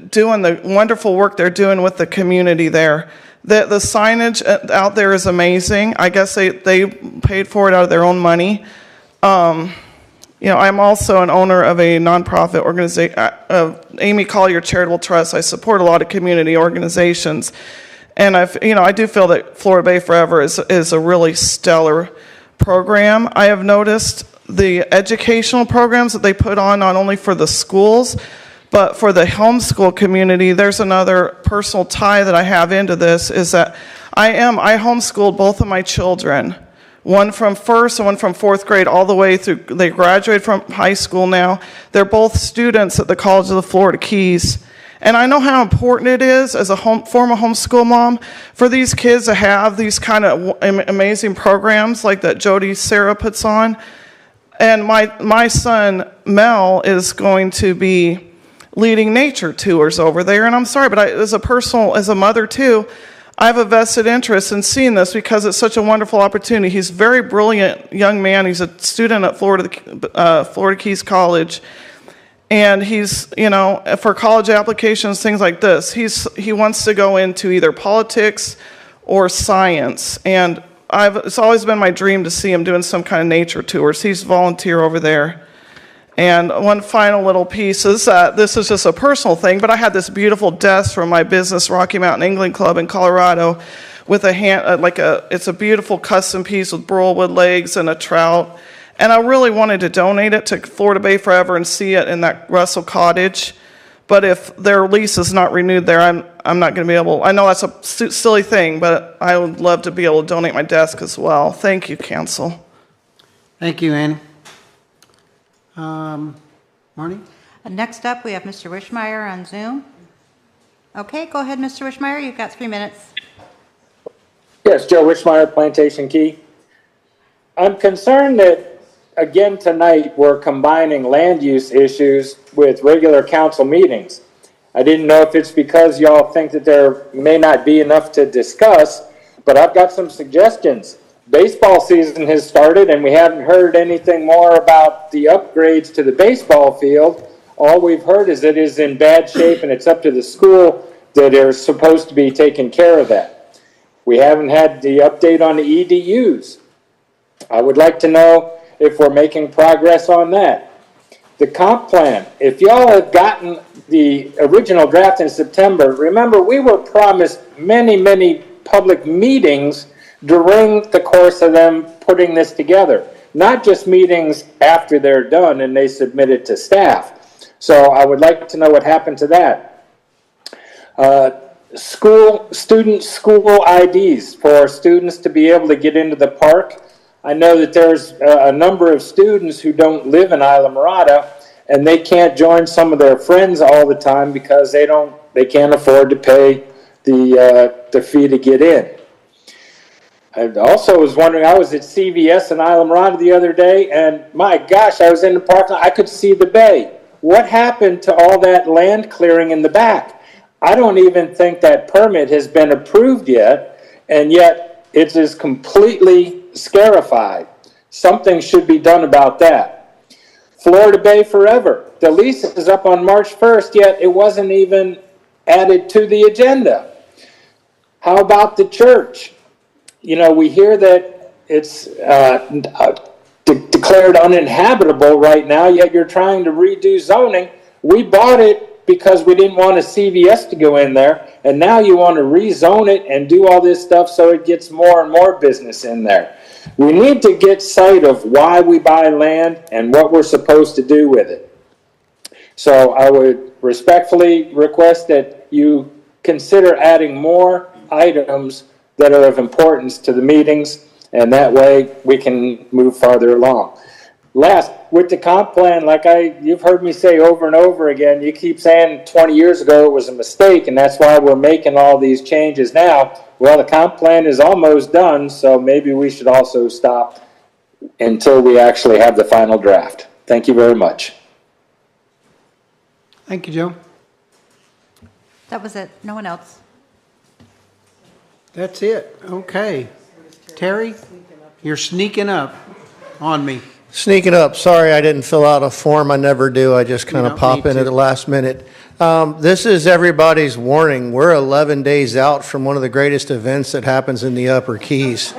doing the wonderful work they're doing with the community there. The signage out there is amazing. I guess they paid for it out of their own money. I'm also an owner of a nonprofit organization, Amy Collier Charitable Trust. I support a lot of community organizations. And I do feel that Florida Bay Forever is a really stellar program. I have noticed the educational programs that they put on, not only for the schools, but for the homeschool community. There's another personal tie that I have into this, is that I homeschooled both of my children, one from first and one from fourth grade, all the way through. They graduated from high school now. They're both students at the College of the Florida Keys. And I know how important it is, as a former homeschool mom, for these kids to have these kind of amazing programs like that Jody Sarah puts on. And my son, Mel, is going to be leading nature tours over there. And I'm sorry, but as a mother too, I have a vested interest in seeing this because it's such a wonderful opportunity. He's a very brilliant young man. He's a student at Florida Keys College. And he's, for college applications, things like this, he wants to go into either politics or science. And it's always been my dream to see him doing some kind of nature tours. He's a volunteer over there. And one final little piece is that this is just a personal thing, but I had this beautiful desk from my business, Rocky Mountain Angling Club in Colorado, with it's a beautiful custom piece with burlwood legs and a trout. And I really wanted to donate it to Florida Bay Forever and see it in that Russell Cottage. But if their lease is not renewed there, I'm not going to be able. I know that's a silly thing, but I would love to be able to donate my desk as well. Thank you, Council. Thank you, Annie. Marnie? Next up, we have Mr. Wishmeyer on Zoom. Okay, go ahead, Mr. Wishmeyer. You've got 3 minutes. Yes, Joe Wishmeyer, Plantation Key. I'm concerned that, again tonight, we're combining land use issues with regular council meetings. I didn't know if it's because y'all think that there may not be enough to discuss, but I've got some suggestions. Baseball season has started and we haven't heard anything more about the upgrades to the baseball field. All we've heard is that it is in bad shape and it's up to the school that are supposed to be taking care of that. We haven't had the update on the EDUs. I would like to know if we're making progress on that. The comp plan, if y'all have gotten the original draft in September, remember we were promised many public meetings during the course of them putting this together, not just meetings after they're done and they submit it to staff. So I would like to know what happened to that. Student school IDs for students to be able to get into the park. I know that there's a number of students who don't live in Islamorada, and they can't join some of their friends all the time because they can't afford to pay the fee to get in. I also was wondering, I was at CVS in Islamorada the other day, and my gosh, I was in the parking lot, I could see the bay. What happened to all that land clearing in the back? I don't even think that permit has been approved yet, and yet it is completely scarified. Something should be done about that. Florida Bay Forever. The lease is up on March 1st, yet it wasn't even added to the agenda. How about the church? You know, we hear that it's declared uninhabitable right now, yet you're trying to redo zoning. We bought it because we didn't want a CVS to go in there, and now you want to rezone it and do all this stuff so it gets more and more business in there. We need to get sight of why we buy land and what we're supposed to do with it. So I would respectfully request that you consider adding more items that are of importance to the meetings, and that way we can move farther along. Last, with the comp plan, like you've heard me say over and over again, you keep saying 20 years ago it was a mistake, and that's why we're making all these changes now. Well, the comp plan is almost done, so maybe we should also stop until we actually have the final draft. Thank you very much. Thank you, Joe. That was it. No one else. That's it. Okay. Terry, you're sneaking up on me. Sneaking up. Sorry, I didn't fill out a form. I never do. I just kind You of don't pop need in at to. the last minute. This is everybody's warning. We're 11 days out from one of the greatest events that happens in the Upper Keys.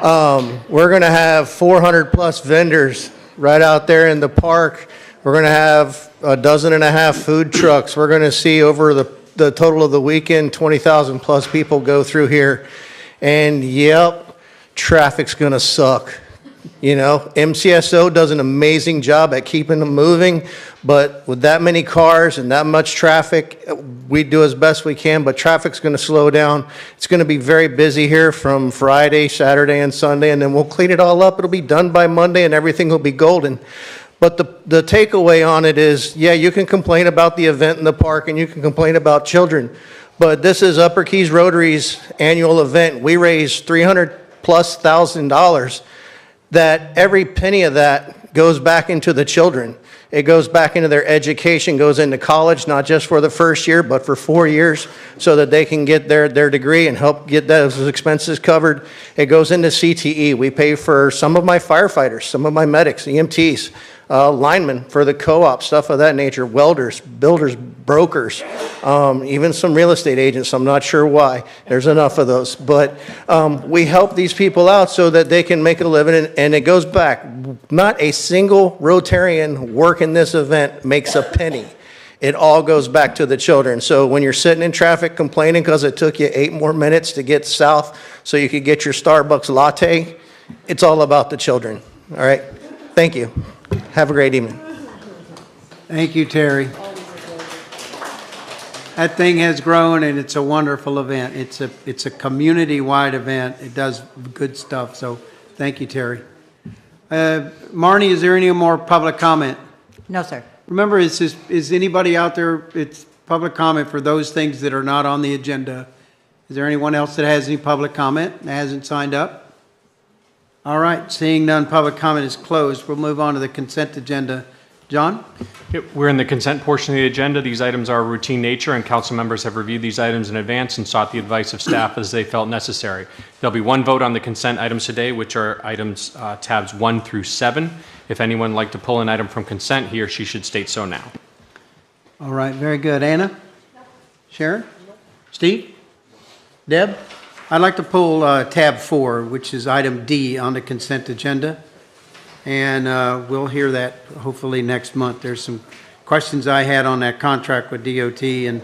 We're going to have 400 plus vendors right out there in the park. We're going to have 12.5 food trucks. We're going to see over the total of the weekend, 20,000 plus people go through here. And yep, traffic's going to suck. You know, MCSO does an amazing job at keeping them moving, but with that many cars and that much traffic, we do as best we can, but traffic's going to slow down. It's going to be very busy here from Friday, Saturday, and Sunday, and then we'll clean it all up. It'll be done by Monday, and everything will be golden. But the takeaway on it is, yeah, you can complain about the event in the park, and you can complain about children, but this is Upper Keys Rotary's annual event. We raise $300,000+, that every penny of that goes back into the children. It goes back into their education, goes into college, not just for the first year, but for 4 years, so that they can get their degree and help get those expenses covered. It goes into CTE. We pay for some of my firefighters, some of my medics, EMTs, linemen for the co-op, stuff of that nature, welders, builders, brokers, even some real estate agents. I'm not sure why. There's enough of those. But we help these people out so that they can make a living, and it goes back. Not a single Rotarian working this event makes a penny. It all goes back to the children. So when you're sitting in traffic complaining because it took you 8 more minutes to get south so you could get your Starbucks latte, it's all about the children. All right? Thank you. Have a great evening. Thank you, Terry. That thing has grown, and it's a wonderful event. It's a community-wide event. It does good stuff, so thank you, Terry. Marnie, is there any more public comment? No, sir. Remember, is anybody out there, it's public comment for those things that are not on the agenda. Is there anyone else that has any public comment that hasn't signed up? All right, seeing none, public comment is closed. We'll move on to the consent agenda. John? We're in the consent portion of the agenda. These items are routine nature, and council members have reviewed these items in advance and sought the advice of staff as they felt necessary. There'll be one vote on the consent items today, which are items tabs 1 through 7. If anyone would like to pull an item from consent, he or she should state so now. All right, very good. Anna? Sharon? Steve? Deb? I'd like to pull tab 4, which is item D on the consent agenda. And we'll hear that hopefully next month. There's some questions I had on that contract with DOT, and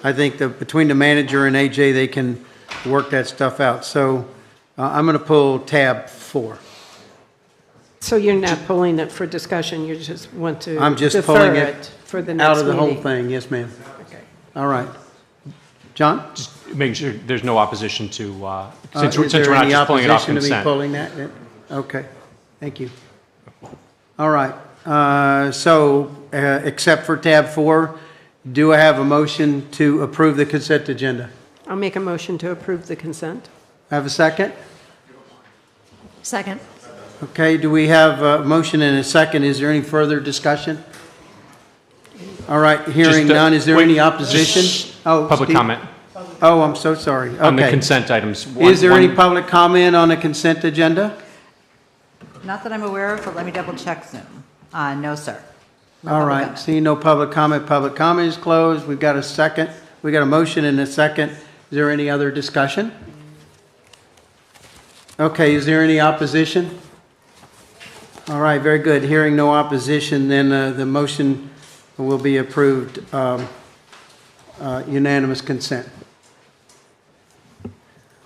I think that between the manager and AJ, they can work that stuff out. So I'm going to pull tab 4. So you're not pulling it for discussion, you just want to I'm just defer pulling it for the next out of the whole meeting? thing. Yes, ma'am. All right. John? Just making sure there's no opposition to, since Is we're there not any just pulling it off opposition to me consent. pulling that? Okay, thank you. All right, so except for tab 4, do I have a motion to approve the consent agenda? I'll make a motion to approve the consent. Have a second? Second. Okay, do we have a motion and a second? Is there any further discussion? All right, hearing Just, none, is there wait, any opposition? just Oh, public Steve? comment. Oh, I'm so sorry. On the Okay. consent items. Is there any public comment on the consent agenda? Not that I'm aware of, but let me double check Zoom. No, sir. No All public right, comment. seeing no public comment, public comment is closed. We've got a second, we got a motion and a second. Is there any other discussion? Okay, is there any opposition? All right, very good. Hearing no opposition, then the motion will be approved, unanimous consent.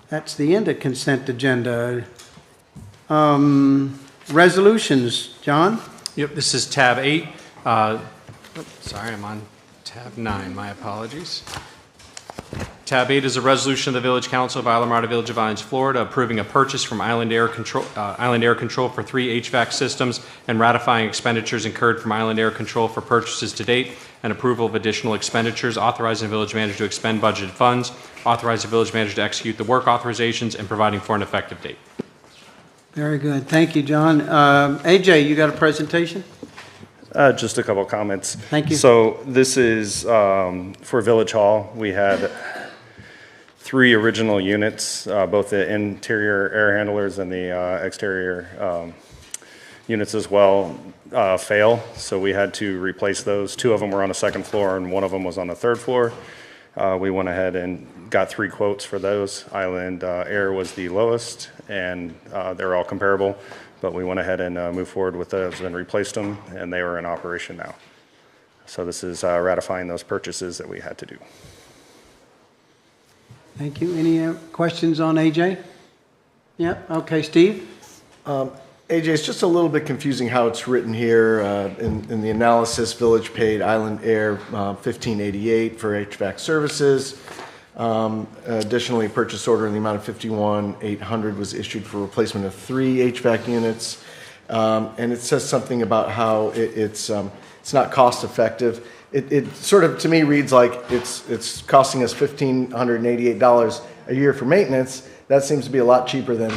That's the end of consent agenda. Resolutions, John? Yep, this is tab 8. Sorry, I'm on tab 9. My apologies. Tab 8 is a resolution of the Village Council of Isla Mirada Village of Islands, Florida, approving a purchase from Island Air Control for 3 HVAC systems and ratifying expenditures incurred from Island Air Control for purchases to date, and approval of additional expenditures, authorizing the village manager to expend budgeted funds, authorizing the village manager to execute the work authorizations, and providing for an effective date. Very good. Thank you, John. AJ, you got a presentation? Just a couple of comments. Thank you. So this is for Village Hall. We had 3 original units, both the interior air handlers and the exterior units as well, fail. So we had to replace those. 2 of them were on the 2nd floor and 1 of them was on the 3rd floor. We went ahead and got 3 quotes for those. Island Air was the lowest, and they're all comparable. But we went ahead and moved forward with those and replaced them, and they are in operation now. So this is ratifying those purchases that we had to do. Thank you. Any questions on AJ? Yeah, okay, Steve? AJ, it's just a little bit confusing how it's written here. In the analysis, Village paid Island Air $1588 for HVAC services. Additionally, purchase order in the amount of $51,800 was issued for replacement of 3 HVAC units. And it says something about how it's not cost effective. It sort of, to me, reads like it's costing us $1,588 a year for maintenance. That seems to be a lot cheaper than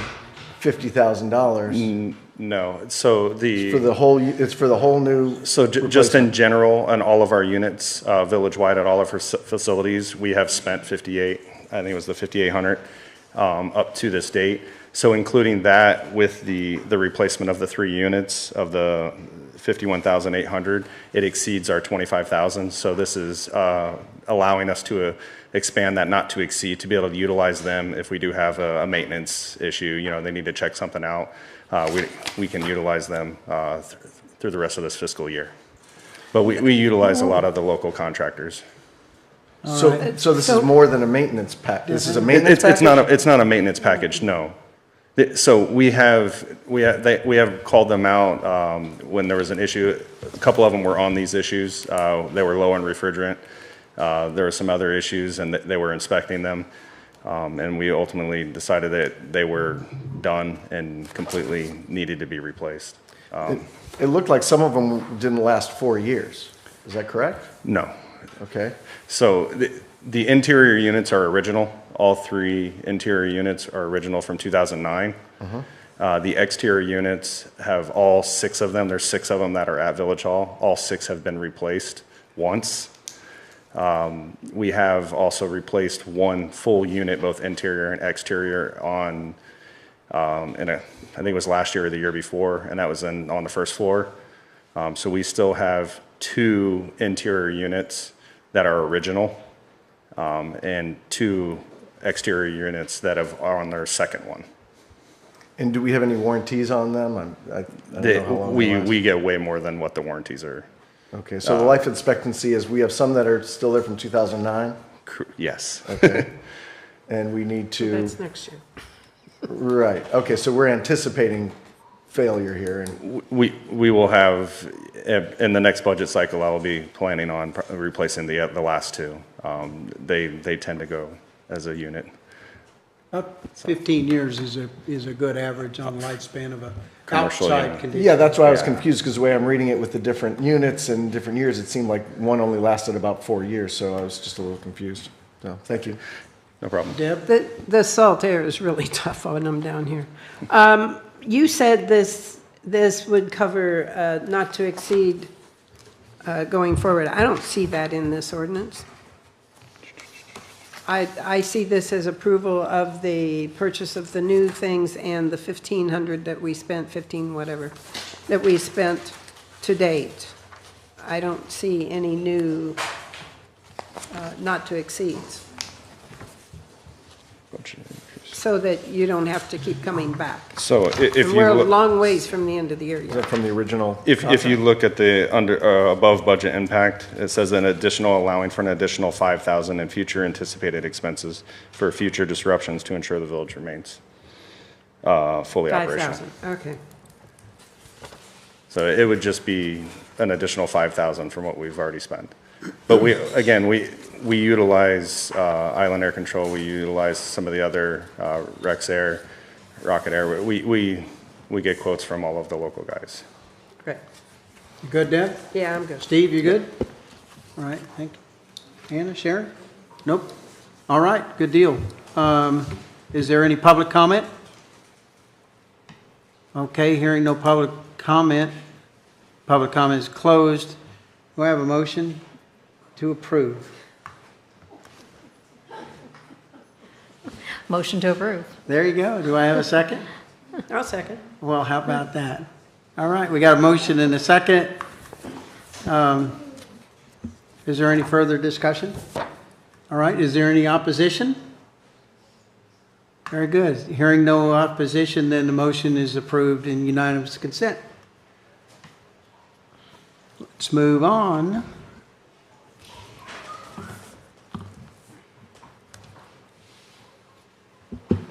$50,000. No, so It's for the whole new. So just in general, on all of our units, village-wide at all of our facilities, we have spent 58, I think it was the 5,800, up to this date. So including that with the replacement of the 3 units of the 51,800, it exceeds our 25,000. So this is allowing us to expand that not to exceed, to be able to utilize them if we do have a maintenance issue, you know, they need to check something out. We can utilize them through the rest of this fiscal year. But we utilize a lot of the local contractors. So this is more than a maintenance pack. This is a maintenance package? It's not a maintenance package, no. So we have called them out when there was an issue. A couple of them were on these issues. They were low on refrigerant. There were some other issues, and they were inspecting them. And we ultimately decided that they were done and completely needed to be replaced. It looked like some of them didn't last 4 years. Is that correct? No. Okay. So the interior units are original. All 3 interior units are original from 2009. The exterior units have all 6 of them. There's 6 of them that are at Village Hall. All 6 have been replaced once. We have also replaced 1 full unit, both interior and exterior, on, I think it was last year or the year before, and that was on the 1st floor. So we still have 2 interior units that are original, and 2 exterior units that are on their 2nd one. And do we have any warranties on them? I don't know how long they last. We get way more than what the warranties are. Okay, so the life expectancy is, we have some that are still there from 2009? Yes. Okay. and we need to. That's next year. Right, okay, so we're anticipating failure here, and We will have, in the next budget cycle, I will be planning on replacing the last two. They tend to go as a unit. About 15 years is a good average on lifespan of a Commercial outside unit. condition. yeah, that's why I was confused, because the way I'm reading it with the different units and different years, it seemed like one only lasted about 4 years, so I was just a little confused. So, thank you. No problem. Deb? The salt air is really tough on them down here. You said this would cover not to exceed going forward. I don't see that in this ordinance. I see this as approval of the purchase of the new things and the 1,500 that we spent, 15 whatever, that we spent to date. I don't see any new not to exceeds. So that you don't have to keep coming back. So if And you we're a look- long ways from the end of the year Is yet. that from the original? If you look at the above budget impact, it says allowing for an additional 5,000 in future anticipated expenses for future disruptions to ensure the village remains fully operational. 5,000, okay. So it would just be an additional 5,000 from what we've already spent. But we utilize Island Air Control, we utilize some of the other Rex Air, Rocket Air. We get quotes from all of the local guys. Great. You good, Deb? Yeah, I'm good. Steve, you good? All right, thank you. Hannah, Sharon? Nope. All right, good deal. Is there any public comment? Okay, hearing no public comment. Public comment is closed. Do I have a motion to approve? Motion to approve. There you go. Do I have a second? I'll second. Well, how about that? All right, we got a motion and a second. Is there any further discussion? All right, is there any opposition? Very good. Hearing no opposition, then the motion is approved in unanimous consent. Let's move on.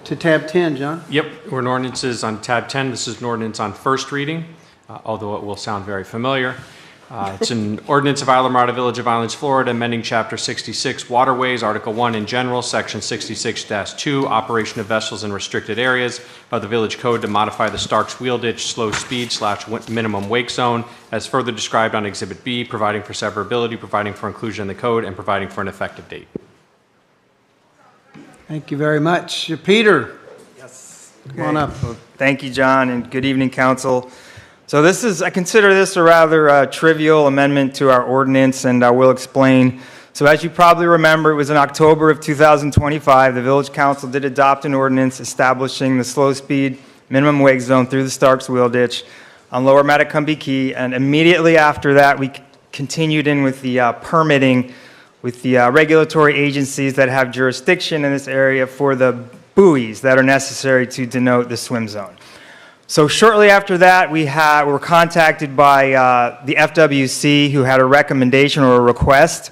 To tab 10, John. Yep, we're in ordinances on tab 10. This is an ordinance on first reading, although it will sound very familiar. It's an ordinance of Isla Mirada Village of Islands, Florida, amending Chapter 66 Waterways, Article 1 in general, Section 66-2, Operation of Vessels in Restricted Areas of the Village Code to modify the Starks Wheel Ditch Slow Speed / Minimum Wake Zone, as further described on Exhibit B, providing for severability, providing for inclusion in the code, and providing for an effective date. Thank you very much. Peter? Yes. Come on up. Well, thank you, John, and good evening, council. So I consider this a rather trivial amendment to our ordinance, and I will explain. So as you probably remember, it was in October of 2025, the Village Council did adopt an ordinance establishing the slow speed minimum wake zone through the Starks Wheel Ditch on Lower Matacumbe Key, and immediately after that, we continued in with the permitting with the regulatory agencies that have jurisdiction in this area for the buoys that are necessary to denote the swim zone. So shortly after that, we were contacted by the FWC, who had a recommendation or a request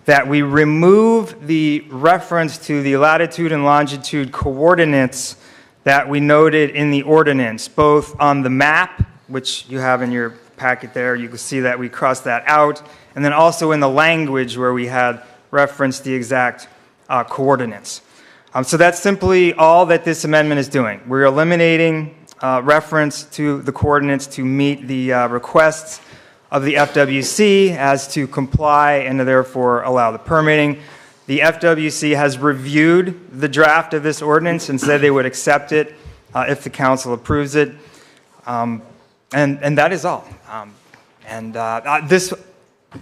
that we remove the reference to the latitude and longitude coordinates that we noted in the ordinance, both on the map, which you have in your packet there, you can see that we crossed that out, and then also in the language where we had referenced the exact coordinates. So that's simply all that this amendment is doing. We're eliminating reference to the coordinates to meet the requests of the FWC as to comply and to therefore allow the permitting. The FWC has reviewed the draft of this ordinance and said they would accept it if the council approves it. And that is all. This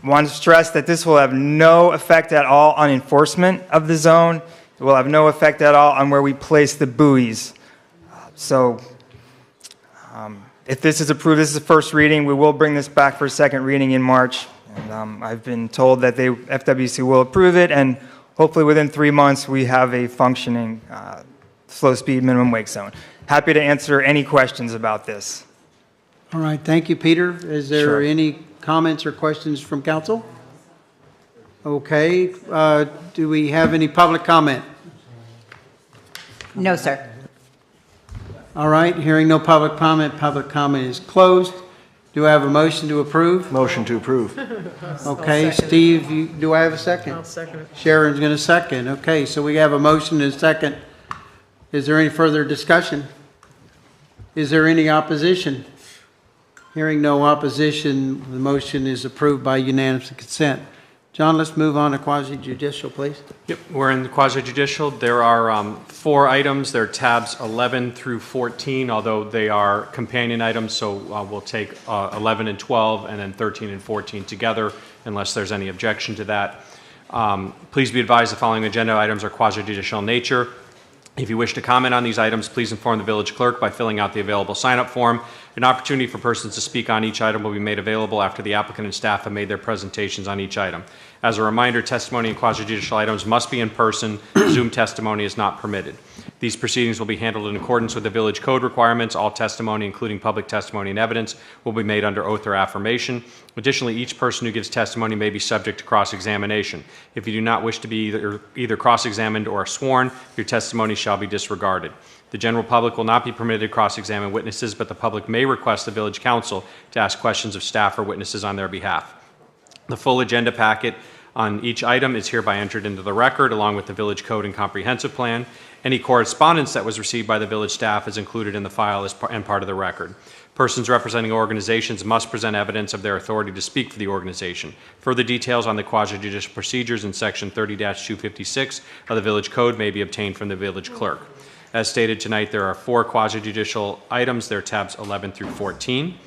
I want to stress that this will have no effect at all on enforcement of the zone. It will have no effect at all on where we place the buoys. If this is approved, this is the first reading. We will bring this back for a second reading in March. And I've been told that FWC will approve it, and hopefully within 3 months we have a functioning slow speed minimum wake zone. Happy to answer any questions about this. All right, thank you, Peter. Is there Sure. any comments or questions from council? Okay, do we have any public comment? No, sir. All right, hearing no public comment is closed. Do I have a motion to approve? Motion to approve. Okay, Steve, do I have a second? I'll second it. Sharon's going to second. Okay, so we have a motion and a second. Is there any further discussion? Is there any opposition? Hearing no opposition, the motion is approved by unanimous consent. John, let's move on to quasi-judicial, please. Yep, we're in the quasi-judicial. There are 4 items. They're tabs 11 through 14, although they are companion items, so we'll take 11 and 12 and then 13 and 14 together unless there's any objection to that. Please be advised the following agenda items are quasi-judicial in nature. If you wish to comment on these items, please inform the village clerk by filling out the available sign-up form. An opportunity for persons to speak on each item will be made available after the applicant and staff have made their presentations on each item. As a reminder, testimony in quasi-judicial items must be in person. Zoom testimony is not permitted. These proceedings will be handled in accordance with the village code requirements. All testimony, including public testimony and evidence, will be made under oath or affirmation. Additionally, each person who gives testimony may be subject to cross-examination. If you do not wish to be either cross-examined or sworn, your testimony shall be disregarded. The general public will not be permitted to cross-examine witnesses, but the public may request the village council to ask questions of staff or witnesses on their behalf. The full agenda packet on each item is hereby entered into the record, along with the village code and comprehensive plan. Any correspondence that was received by the village staff is included in the file and part of the record. Persons representing organizations must present evidence of their authority to speak for the organization. Further details on the quasi-judicial procedures in section 30-256 of the village code may be obtained from the village clerk. As stated tonight, there are 4 quasi-judicial items. They're tabs 11 through 14.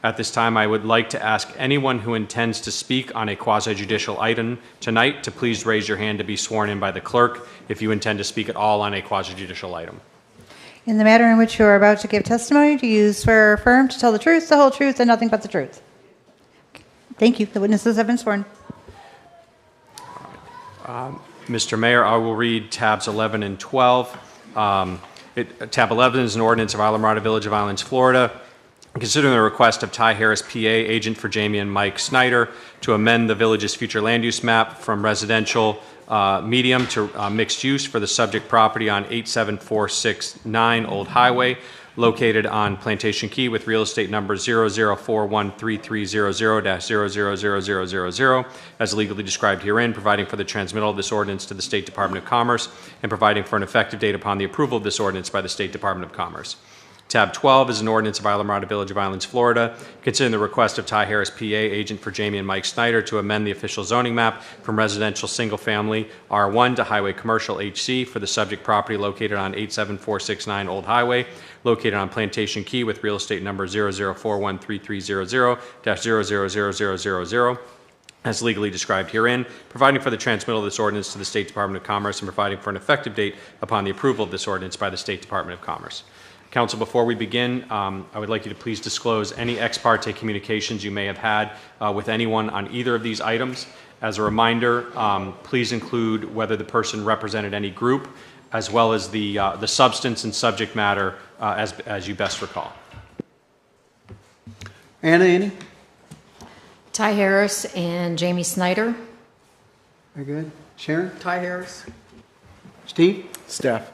At this time, I would like to ask anyone who intends to speak on a quasi-judicial item tonight to please raise your hand to be sworn in by the clerk if you intend to speak at all on a quasi-judicial item. In the matter in which you are about to give testimony, do you swear or affirm to tell the truth, the whole truth, and nothing but the truth? Thank you. The witnesses have been sworn. Mr. Mayor, I will read tabs 11 and 12. Tab 11 is an ordinance of Islamorada Village of Islands, Florida, considering the request of Ty Harris, PA, agent for Jamie and Mike Snyder, to amend the village's future land use map from residential medium to mixed use for the subject property on 87469 Old Highway, located on Plantation Key with real estate number 00413300-000000, as legally described herein, providing for the transmittal of this ordinance to the State Department of Commerce and providing for an effective date upon the approval of this ordinance by the State Department of Commerce. Tab 12 is an ordinance of Islamorada Village of Islands, Florida, considering the request of Ty Harris, PA, agent for Jamie and Mike Snyder, to amend the official zoning map from residential single-family R1 to highway commercial HC for the subject property located on 87469 Old Highway, located on Plantation Key with real estate number 00413300-000000, as legally described herein, providing for the transmittal of this ordinance to the State Department of Commerce and providing for an effective date upon the approval of this ordinance by the State Department of Commerce. Council, before we begin, I would like you to please disclose any ex parte communications you may have had with anyone on either of these items. As a reminder, please include whether the person represented any group, as well as the substance and subject matter as you best recall. Anna, any? Ty Harris and Jamie Snyder. Very good. Sharon? Ty Harris. Steve? Staff.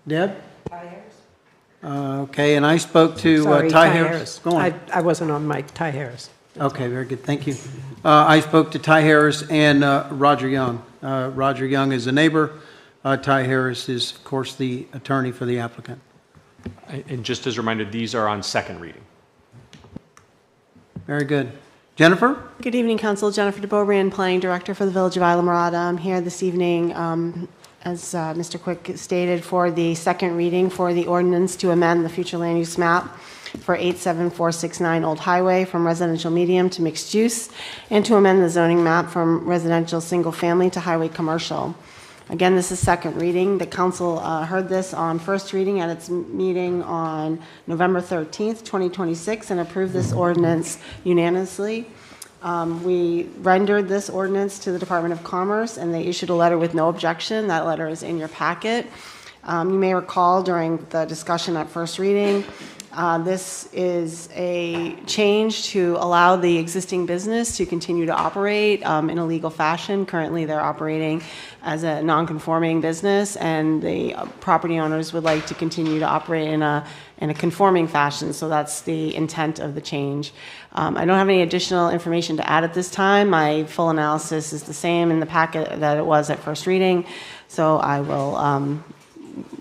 Deb? Ty Harris. Okay, and I spoke to Sorry, Ty Harris. Go on. I wasn't on mic. Ty Harris. Okay, very good. Thank you. I spoke to Ty Harris and Roger Young. Roger Young is a neighbor. Ty Harris is, of course, the attorney for the applicant. And just as a reminder, these are on second reading. Very good. Jennifer? Good evening, Council. Jennifer DeBobrian, Planning Director for the Village of Islamorada. I'm here this evening, as Mr. Quick stated, for the second reading for the ordinance to amend the future land use map for 87469 Old Highway from residential medium to mixed use, and to amend the zoning map from residential single family to highway commercial. Again, this is second reading. The council heard this on first reading at its meeting on November 13th, 2026, and approved this ordinance unanimously. We rendered this ordinance to the Department of Commerce, and they issued a letter with no objection. That letter is in your packet. You may recall during the discussion at first reading, This is a change to allow the existing business to continue to operate in a legal fashion. Currently, they're operating as a non-conforming business, and the property owners would like to continue to operate in a conforming fashion. So that's the intent of the change. I don't have any additional information to add at this time. My full analysis is the same in the packet that it was at first reading. So I will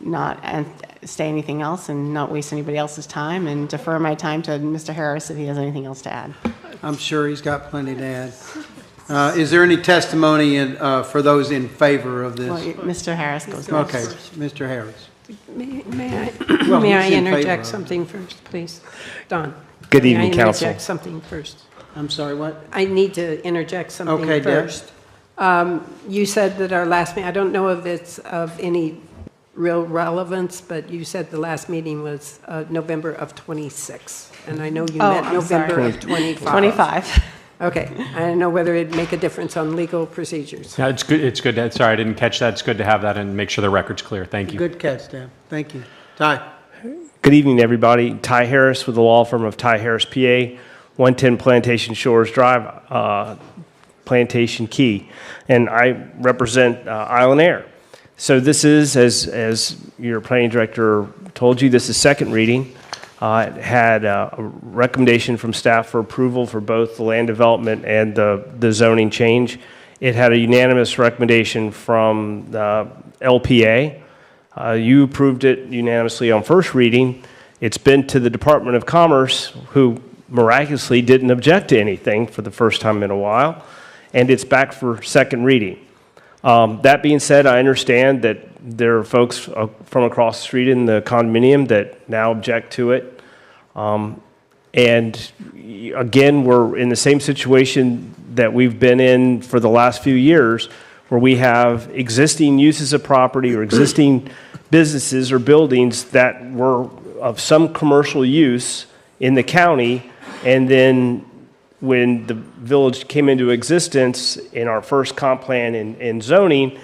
not say anything else and not waste anybody else's time, and defer my time to Mr. Harris if he has anything else to add. I'm sure he's got plenty to add. Is there any testimony for those in favor of this? Well, Mr. Harris goes next. Okay, Mr. Harris. May I, Well, may I who's in favor interject of it? something first, please? Don. Good may evening, I council. interject something first? I'm sorry, what? I need to interject something Okay, Deb. first. You said that our last meeting, I don't know if it's of any real relevance, but you said the last meeting was November of 26, and I know you Oh, meant I'm November sorry. of 25. 25. Okay, I don't know whether it'd make a difference on legal procedures. Yeah, it's good. It's good. Sorry, I didn't catch that. It's good to have that and make sure the record's clear. Thank you. Good catch, Dan. Thank you. Ty. Good evening, everybody. Ty Harris with the law firm of Ty Harris, PA, 110 Plantation Shores Drive, Plantation Key, and I represent Island Air. So this is, as your planning director told you, this is second reading. It had a recommendation from staff for approval for both the land development and the zoning change. It had a unanimous recommendation from the LPA. You approved it unanimously on first reading. It's been to the Department of Commerce, who miraculously didn't object to anything for the first time in a while, and it's back for second reading. That being said, I understand that there are folks from across the street in the condominium that now object to it. And again, we're in the same situation that we've been in for the last few years, where we have existing uses of property or existing businesses or buildings that were of some commercial use in the county, and then when the village came into existence in our first comp plan in zoning,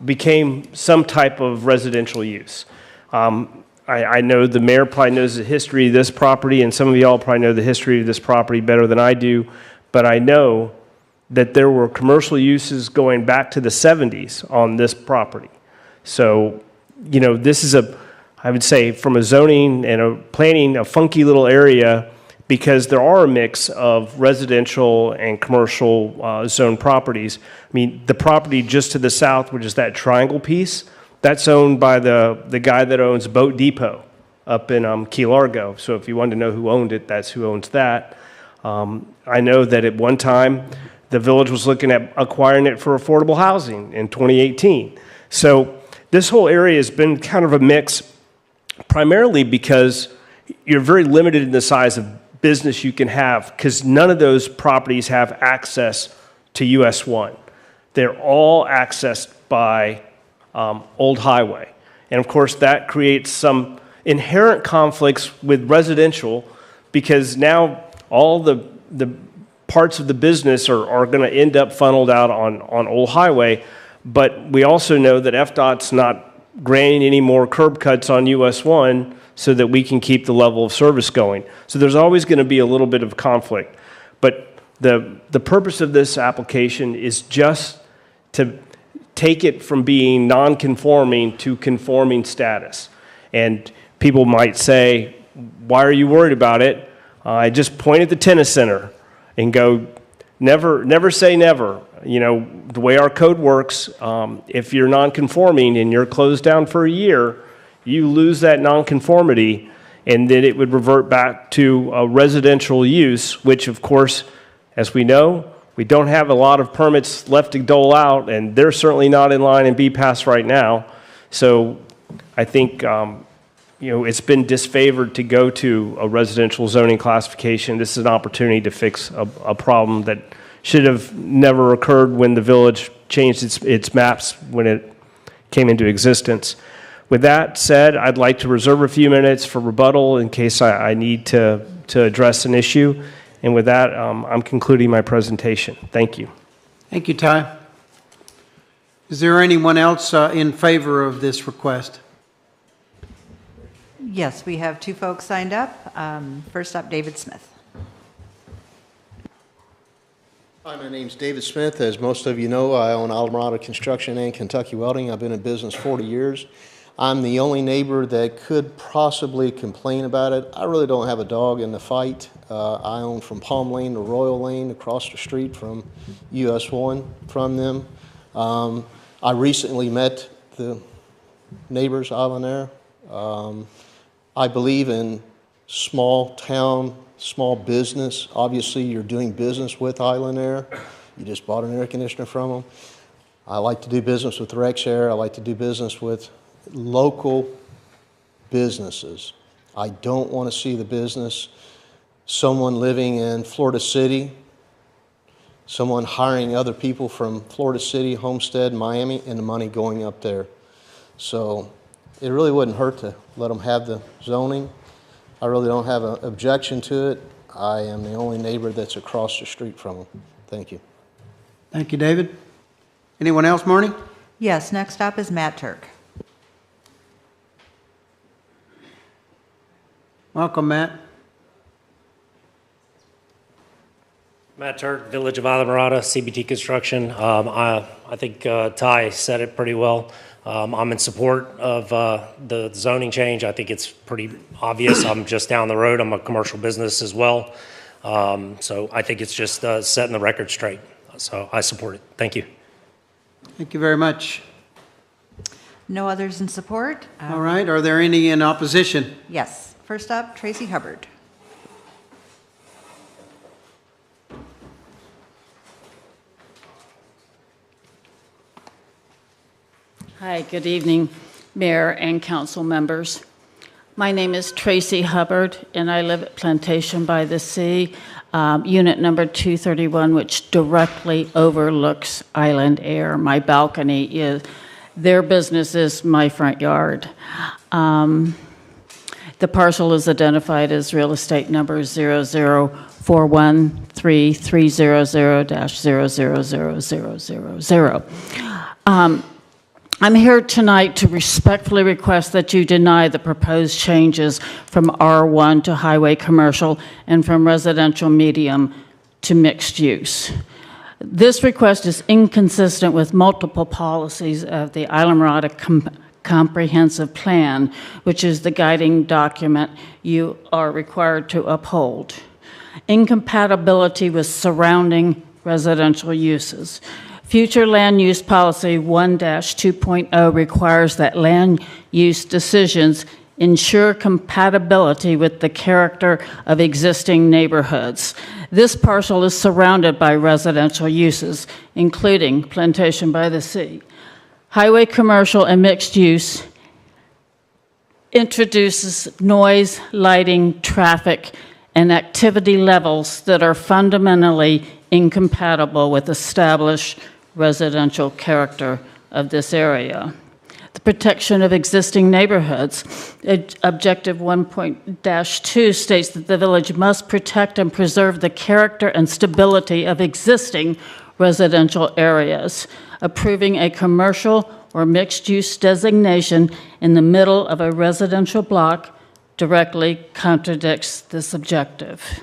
became some type of residential use. I know the mayor probably knows the history of this property, and some of y'all probably know the history of this property better than I do, but I know that there were commercial uses going back to the 70s on this property. So, you know, this is I would say from a zoning and a planning, a funky little area, because there are a mix of residential and commercial zone properties. I mean, the property just to the south, which is that triangle piece, that's owned by the guy that owns Boat Depot up in Key Largo. So if you wanted to know who owned it, that's who owns that. I know that at one time, the village was looking at acquiring it for affordable housing in 2018. So this whole area has been kind of a mix, primarily because you're very limited in the size of business you can have, because none of those properties have access to US 1. They're all accessed by Old Highway. And of course, that creates some inherent conflicts with residential, because now all the parts of the business are going to end up funneled out on Old Highway. But we also know that FDOT's not granting any more curb cuts on US 1 so that we can keep the level of service going. So there's always going to be a little bit of conflict. But the purpose of this application is just to take it from being non-conforming to conforming status. And people might say, why are you worried about it? I just point at the tennis center and go, never say never. You know, the way our code works, if you're non-conforming and you're closed down for a year, you lose that non-conformity, and then it would revert back to a residential use, which of course, as we know, we don't have a lot of permits left to dole out, and they're certainly not in line in BPAS right now. So I think, you know, it's been disfavored to go to a residential zoning classification. This is an opportunity to fix a problem that should have never occurred when the village changed its maps when it came into existence. With that said, I'd like to reserve a few minutes for rebuttal in case I need to address an issue. And with that, I'm concluding my presentation. Thank you. Thank you, Ty. Is there anyone else in favor of this request? Yes, we have two folks signed up. First up, David Smith. Hi, my name's David Smith. As most of you know, I own Alamorada Construction and Kentucky Welding. I've been in business 40 years. I'm the only neighbor that could possibly complain about it. I really don't have a dog in the fight. I own from Palm Lane to Royal Lane, across the street from US 1 from them. I recently met the neighbors, Island Air. I believe in small town, small business. Obviously, you're doing business with Island Air. You just bought an air conditioner from them. I like to do business with Rex Air. I like to do business with local businesses. I don't want to see the business, someone living in Florida City, someone hiring other people from Florida City, Homestead, Miami, and the money going up there. So it really wouldn't hurt to let them have the zoning. I really don't have an objection to it. I am the only neighbor that's across the street from them. Thank you. Thank you, David. Anyone else, Marnie? Yes, next up is Matt Turk. Welcome, Matt. Matt Turk, Village of Islamorada, CBT Construction. I think Ty said it pretty well. I'm in support of the zoning change. I think it's pretty obvious. I'm just down the road. I'm a commercial business as well. So I think it's just setting the record straight. So I support it. Thank you. Thank you very much. No others in support? All right, are there any in opposition? Yes. First up, Tracy Hubbard. Hi, good evening, Mayor and council members. My name is Tracy Hubbard, and I live at Plantation by the Sea, unit number 231, which directly overlooks Island Air. My balcony is, their business is my front yard. The parcel is identified as real estate number 004133000-0000000. I'm here tonight to respectfully request that you deny the proposed changes from R1 to highway commercial and from residential medium to mixed use. This request is inconsistent with multiple policies of the Islamorada Comprehensive Plan, which is the guiding document you are required to uphold. Incompatibility with surrounding residential uses. Future Land Use Policy 1-2.0 requires that land use decisions ensure compatibility with the character of existing neighborhoods. This parcel is surrounded by residential uses, including Plantation by the Sea. Highway commercial and mixed use introduces noise, lighting, traffic, and activity levels that are fundamentally incompatible with established residential character of this area. The protection of existing neighborhoods. Objective 1.-2 states that the village must protect and preserve the character and stability of existing residential areas. Approving a commercial or mixed-use designation in the middle of a residential block directly contradicts this objective.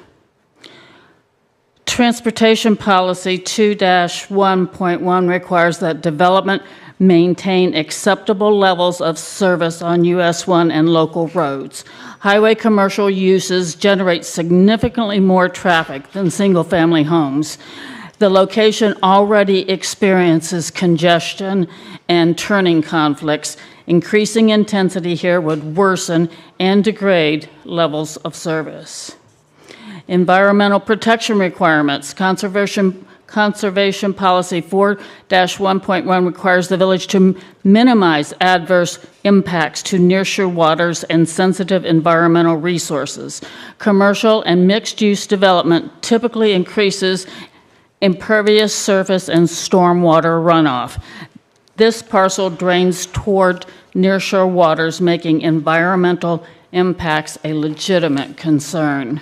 Transportation Policy 2-1.1 requires that development maintain acceptable levels of service on US 1 and local roads. Highway commercial uses generate significantly more traffic than single-family homes. The location already experiences congestion and turning conflicts. Increasing intensity here would worsen and degrade levels of service. Environmental protection requirements. Conservation Policy 4-1.1 requires the village to minimize adverse impacts to nearshore waters and sensitive environmental resources. Commercial and mixed-use development typically increases impervious surface and stormwater runoff. This parcel drains toward nearshore waters, making environmental impacts a legitimate concern.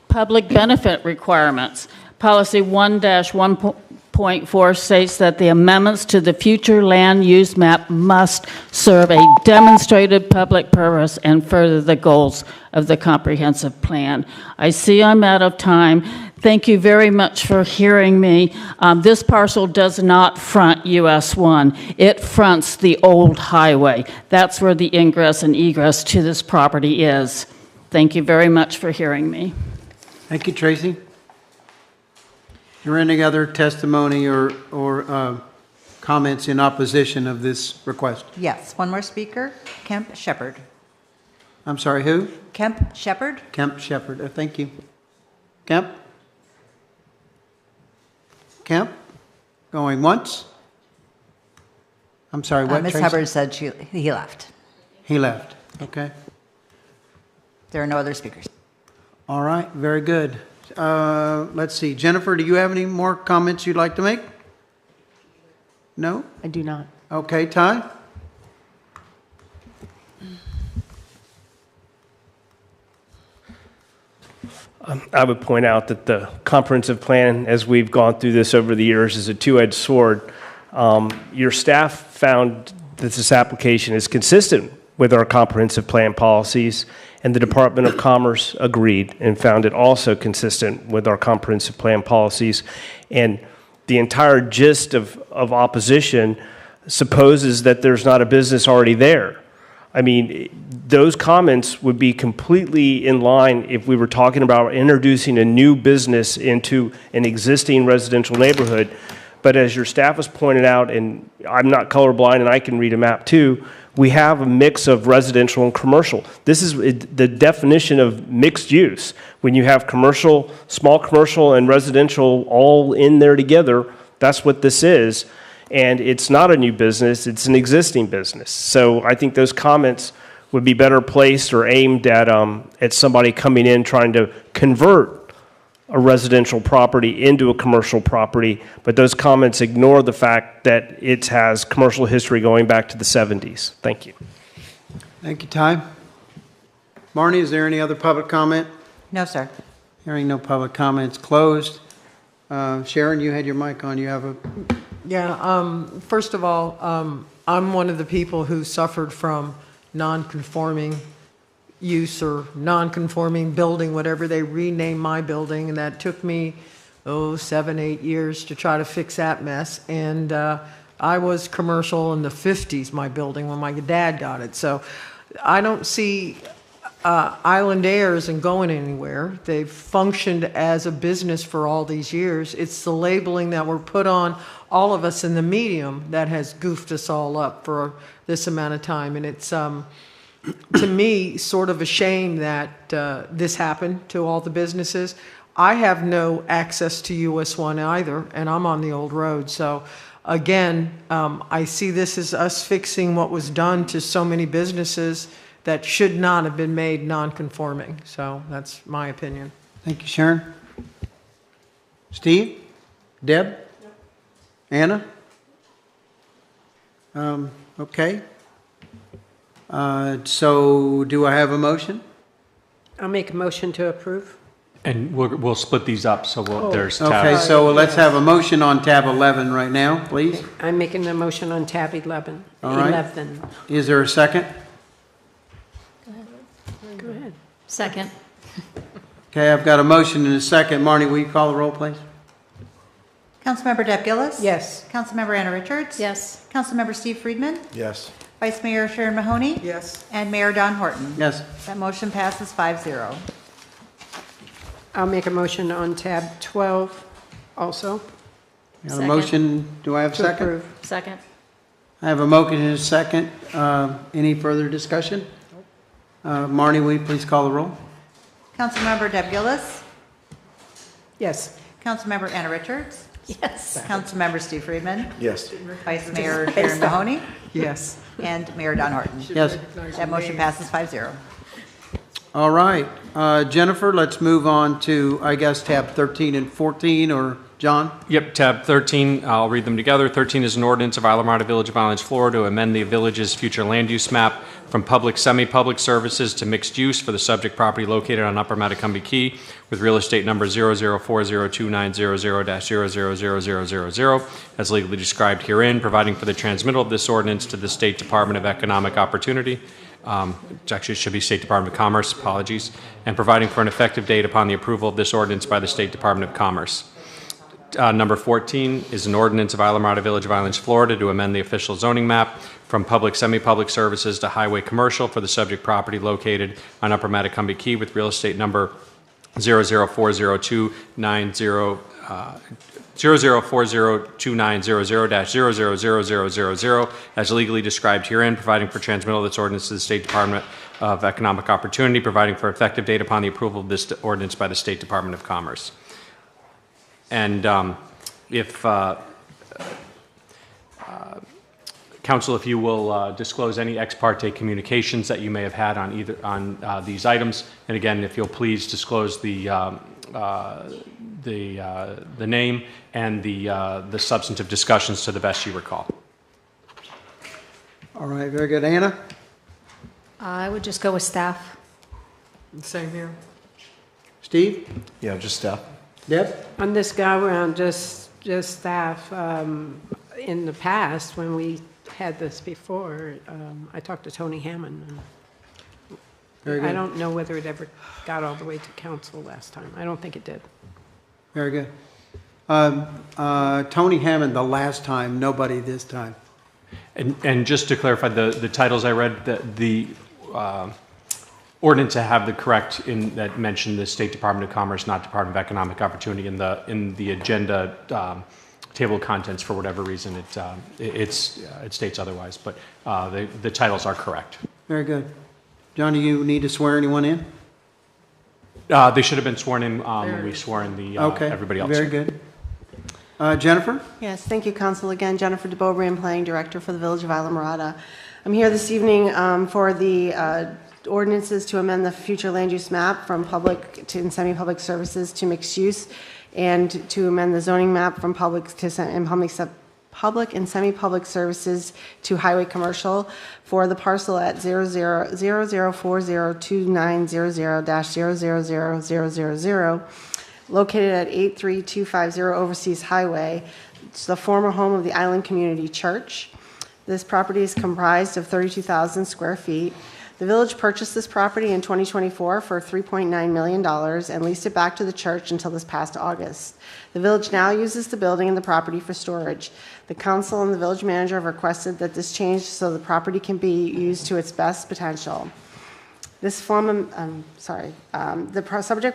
Public benefit requirements. Policy 1-1.1 2.4 states that the amendments to the future land use map must serve a demonstrated public purpose and further the goals of the comprehensive plan. I see I'm out of time. Thank you very much for hearing me. This parcel does not front US 1. It fronts the old highway. That's where the ingress and egress to this property is. Thank you very much for hearing me. Thank you, Tracy. Is there any other testimony or comments in opposition of this request? Yes, one more speaker, Kemp Shepard. I'm sorry, who? Kemp Shepard? Kemp Shepard. Thank you. Kemp? Kemp? Going once? I'm sorry, what, Ms. Tracy? Hubbard said he left. He left. Okay. There are no other speakers. All right, very good. Let's see. Jennifer, do you have any more comments you'd like to make? No? I do not. Okay, Ty? I would point out that the comprehensive plan, as we've gone through this over the years, is a two-edged sword. Your staff found that this application is consistent with our comprehensive plan policies, and the Department of Commerce agreed and found it also consistent with our comprehensive plan policies. And the entire gist of opposition supposes that there's not a business already there. I mean, those comments would be completely in line if we were talking about introducing a new business into an existing residential neighborhood. But as your staff has pointed out, and I'm not colorblind and I can read a map too, we have a mix of residential and commercial. This is the definition of mixed use. When you have commercial, small commercial and residential all in there together, that's what this is. And it's not a new business, it's an existing business. So I think those comments would be better placed or aimed at somebody coming in trying to convert a residential property into a commercial property, but those comments ignore the fact that it has commercial history going back to the 70s. Thank you. Thank you, Ty. Marnie, is there any other public comment? No, sir. Hearing no public comments, closed. Sharon, you had your mic on. You have a... Yeah, first of all, I'm one of the people who suffered from non-conforming use or non-conforming building, whatever they renamed my building, and that took me, 7, 8 years to try to fix that mess. And I was commercial in the 50s, my building, when my dad got it. So I don't see Island Air isn't going anywhere. They've functioned as a business for all these years. It's the labeling that were put on all of us in the medium that has goofed us all up for this amount of time. And it's, to me, sort of a shame that this happened to all the businesses. I have no access to US 1 either, and I'm on the old road. So again, I see this as us fixing what was done to so many businesses that should not have been made non-conforming. So that's my opinion. Thank you, Sharon. Steve? Deb? Anna? Okay. So do I have a motion? I'll make a motion to approve. And we'll split these up, so there's tabs. Okay, so let's have a motion on tab 11 right now, please. I'm making a motion on tab 11. All right. 11. Is there a second? Go ahead. Second. Okay, I've got a motion and a second. Marnie, will you call the roll, please? Councilmember Deb Gillis? Yes. Councilmember Anna Richards? Yes. Councilmember Steve Friedman? Yes. Vice Mayor Sharon Mahoney? Yes. And Mayor Don Horton? Yes. That motion passes 5-0. I'll make a motion on tab 12 also. Got a Second. motion, do I have a To second? approve. Second. I have a motion and a second. Any further discussion? Marnie, will you please call the roll? Councilmember Deb Gillis? Yes. Councilmember Anna Richards? Yes. Councilmember Steve Friedman? Yes. Vice Mayor Sharon Mahoney? Yes. And Mayor Don Horton? Yes. That motion passes 5-0. All right. Jennifer, let's move on to, I guess, tab 13 and 14, or John? Yep, tab 13, I'll read them together. 13 is an ordinance of Islamorada Village of Islands, Florida, to amend the village's future land use map from public, semi-public services to mixed use for the subject property located on Upper Matacumbe Key with real estate number 00402900-000000, as legally described herein, providing for the transmittal of this ordinance to the State Department of Economic Opportunity. Actually, it should be State Department of Commerce, apologies, and providing for an effective date upon the approval of this ordinance by the State Department of Commerce. Number 14 is an ordinance of Islamorada Village of Islands, Florida, to amend the official zoning map from public, semi-public services to highway commercial for the subject property located on Upper Matacumbe Key with real estate number 00402900-000000, as legally described herein, providing for transmittal of this ordinance to the State Department of Economic Opportunity, providing for effective date upon the approval of this ordinance by the State Department of Commerce. And if Council, if you will disclose any ex parte communications that you may have had on either on these items, and again, if you'll please disclose the name and the substantive discussions to the best you recall. All right, very good. Anna? I would just go with staff. Same here. Steve? Yeah, just staff. Deb? On this go-around, just staff, in the past, when we had this before, I talked to Tony Hammond. Very And good. I don't know whether it ever got all the way to council last time. I don't think it did. Very good. Tony Hammond the last time, nobody this time. And just to clarify, the titles I read, the ordinance to have the correct in that mentioned the State Department of Commerce, not Department of Economic Opportunity in the agenda table of contents. For whatever reason, it states otherwise, but the titles are correct. Very good. John, do you need to swear anyone in? They should have been sworn in when we swore in the everybody else. Very good. Jennifer? Yes, thank you, Council. Again, Jennifer DeBoer, Planning Director for the Village of Islamorada. I'm here this evening for the ordinances to amend the future land use map from public to and semi-public services to mixed use, and to amend the zoning map from public to public and semi-public services to highway commercial for the parcel at 00402900-000000, located at 83250 Overseas Highway. It's the former home of the Island Community Church. This property is comprised of 32,000 square feet. The village purchased this property in 2024 for $3.9 million and leased it back to the church until this past August. The village now uses the building and the property for storage. The council and the village manager have requested that this change so the property can be used to its best potential. This subject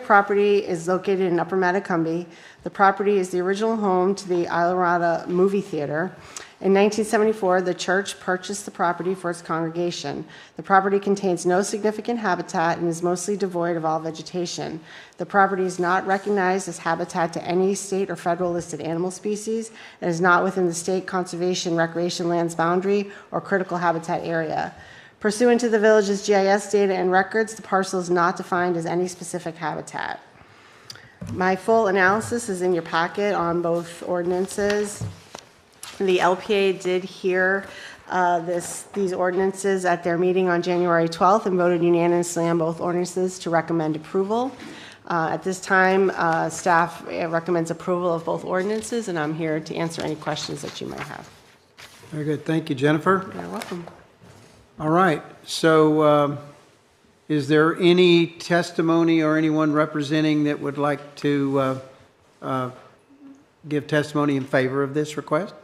property is located in Upper Matacumbe. The property is the original home to the Islamorada Movie Theater. In 1974, the church purchased the property for its congregation. The property contains no significant habitat and is mostly devoid of all vegetation. The property is not recognized as habitat to any state or federal listed animal species and is not within the state conservation recreation lands boundary or critical habitat area. Pursuant to the village's GIS data and records, the parcel is not defined as any specific habitat. My full analysis is in your packet on both ordinances. The LPA did hear these ordinances at their meeting on January 12th and voted unanimously on both ordinances to recommend approval. At this time, staff recommends approval of both ordinances, and I'm here to answer any questions that you might have. Very good. Thank you, Jennifer. You're welcome. All right. So is there any testimony or anyone representing that would like to give testimony in favor of this request?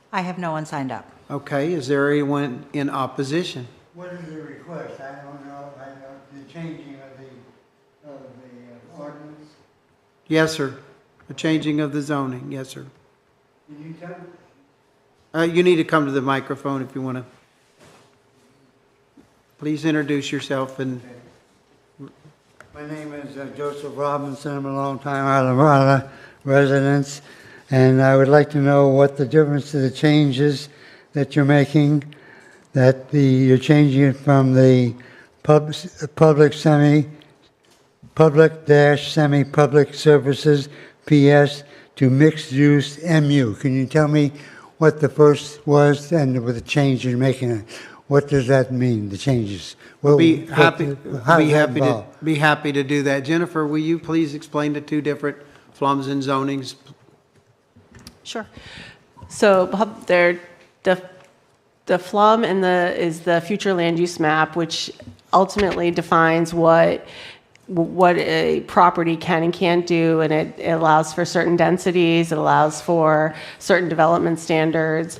I have no one signed up. Okay. Is there anyone in opposition? What is the request? I don't know. I know the changing of the ordinance. Yes, sir. A changing of the zoning. Yes, sir. Can you tell me? You need to come to the microphone if you want to. Please introduce yourself. And My name is Joseph Robinson. I'm a longtime Islamorada resident, and I would like to know what the difference of the changes that you're making, that you're changing it from the public semi-public services PS to mixed-use MU. Can you tell me what the first was and with the change you're making? What does that mean, the changes? Well, Be happy, how be does that happy to, involve? be happy to do that. Jennifer, will you please explain the two different flums and zonings? Sure. So the FLUM and is the future land use map, which ultimately defines what a property can and can't do, and it allows for certain densities, it allows for certain development standards.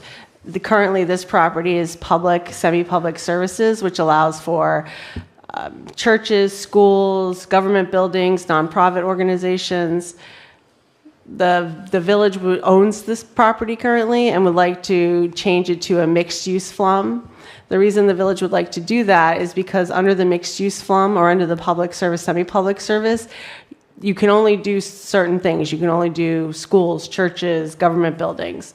Currently, this property is public, semi-public services, which allows for churches, schools, government buildings, nonprofit organizations. The village owns this property currently and would like to change it to a mixed-use FLUM. The reason the village would like to do that is because under the mixed-use FLUM or under the public service, semi-public service, you can only do certain things. You can only do schools, churches, government buildings.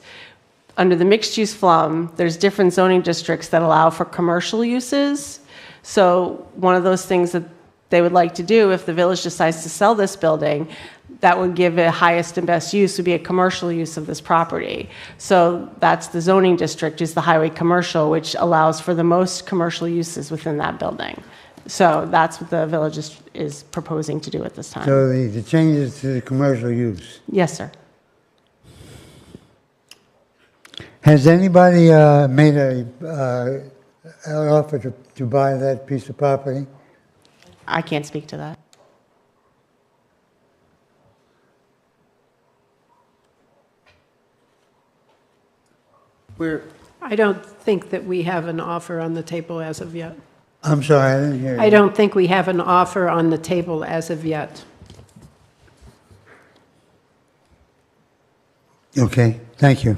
Under the mixed-use FLUM, there's different zoning districts that allow for commercial uses. So one of those things that they would like to do if the village decides to sell this building, that would give it highest and best use would be a commercial use of this property. So that's the zoning district is the highway commercial, which allows for the most commercial uses within that building. So that's what the village is proposing to do at this time. So the changes to the commercial use. Yes, sir. Has anybody made an offer to buy that piece of property? I can't speak to that. I don't think that we have an offer on the table as of yet. I'm sorry, I didn't hear you. I don't think we have an offer on the table as of yet. Okay, thank you.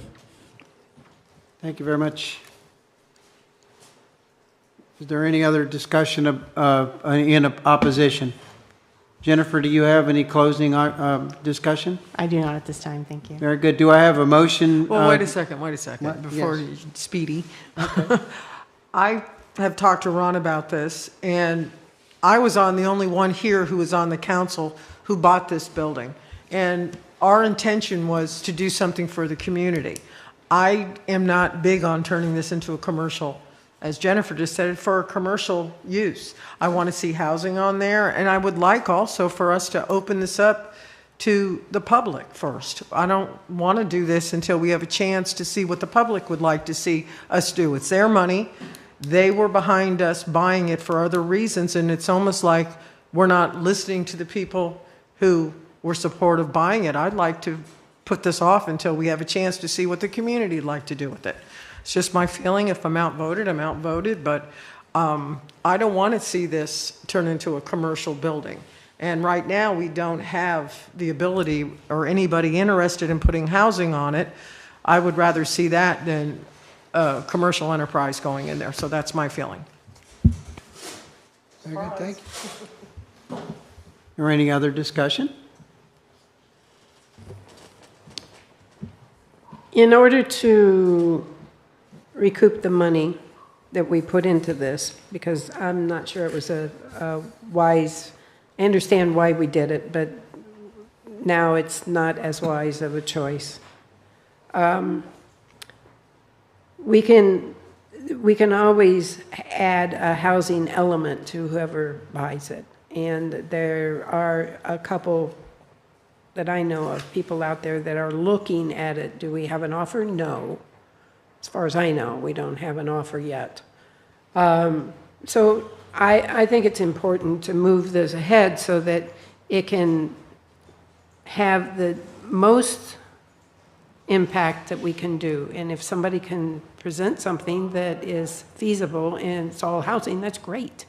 Thank you very much. Is there any other discussion in opposition? Jennifer, do you have any closing discussion? I do not at this time, thank you. Very good. Do I have a motion? Well, wait a second, What? before Yes. you speedy. I have talked to Ron about this, and I was the only one here who was on the council who bought this building. And our intention was to do something for the community. I am not big on turning this into a commercial, as Jennifer just said, for a commercial use. I want to see housing on there, and I would like also for us to open this up to the public first. I don't want to do this until we have a chance to see what the public would like to see us do. It's their money. They were behind us buying it for other reasons, and it's almost like we're not listening to the people who were supportive of buying it. I'd like to put this off until we have a chance to see what the community would like to do with it. It's just my feeling. If I'm outvoted, I'm outvoted, but I don't want to see this turn into a commercial building. And right now, we don't have the ability or anybody interested in putting housing on it. I would rather see that than a commercial enterprise going in there. So that's my feeling. Very good, thank you. Or any other discussion? In order to recoup the money that we put into this, because I'm not sure it was a wise, I understand why we did it, but now it's not as wise of a choice. We can always add a housing element to whoever buys it. And there are a couple that I know of, people out there that are looking at it. Do we have an offer? No. As far as I know, we don't have an offer yet. So I think it's important to move this ahead so that it can have the most impact that we can do. And if somebody can present something that is feasible and it's all housing, that's great.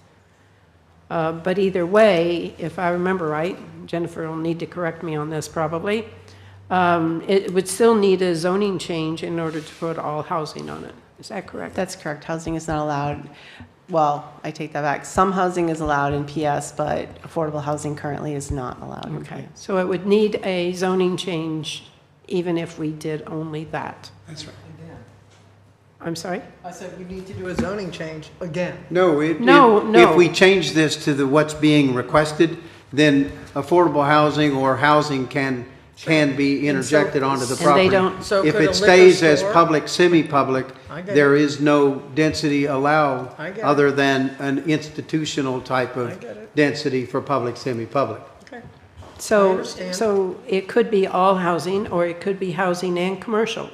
But either way, if I remember right, Jennifer will need to correct me on this probably, it would still need a zoning change in order to put all housing on it. Is that correct? That's correct. Housing is not allowed. Well, I take that back. Some housing is allowed in PS, but affordable housing currently is not allowed in Okay, PS. so it would need a zoning change even if we did only that. That's right. I'm sorry? I said we need to do a zoning change again. No, No. If we change this to what's being requested, then affordable housing or housing can can be interjected onto the property. And they don't. So If could a it liquor stays as store- public, semi-public, I get there it. is no density allowed I get it. other than an institutional type I of get it. density for public, semi-public. Okay. I So, understand. so it could be all housing, or it could be housing and commercial.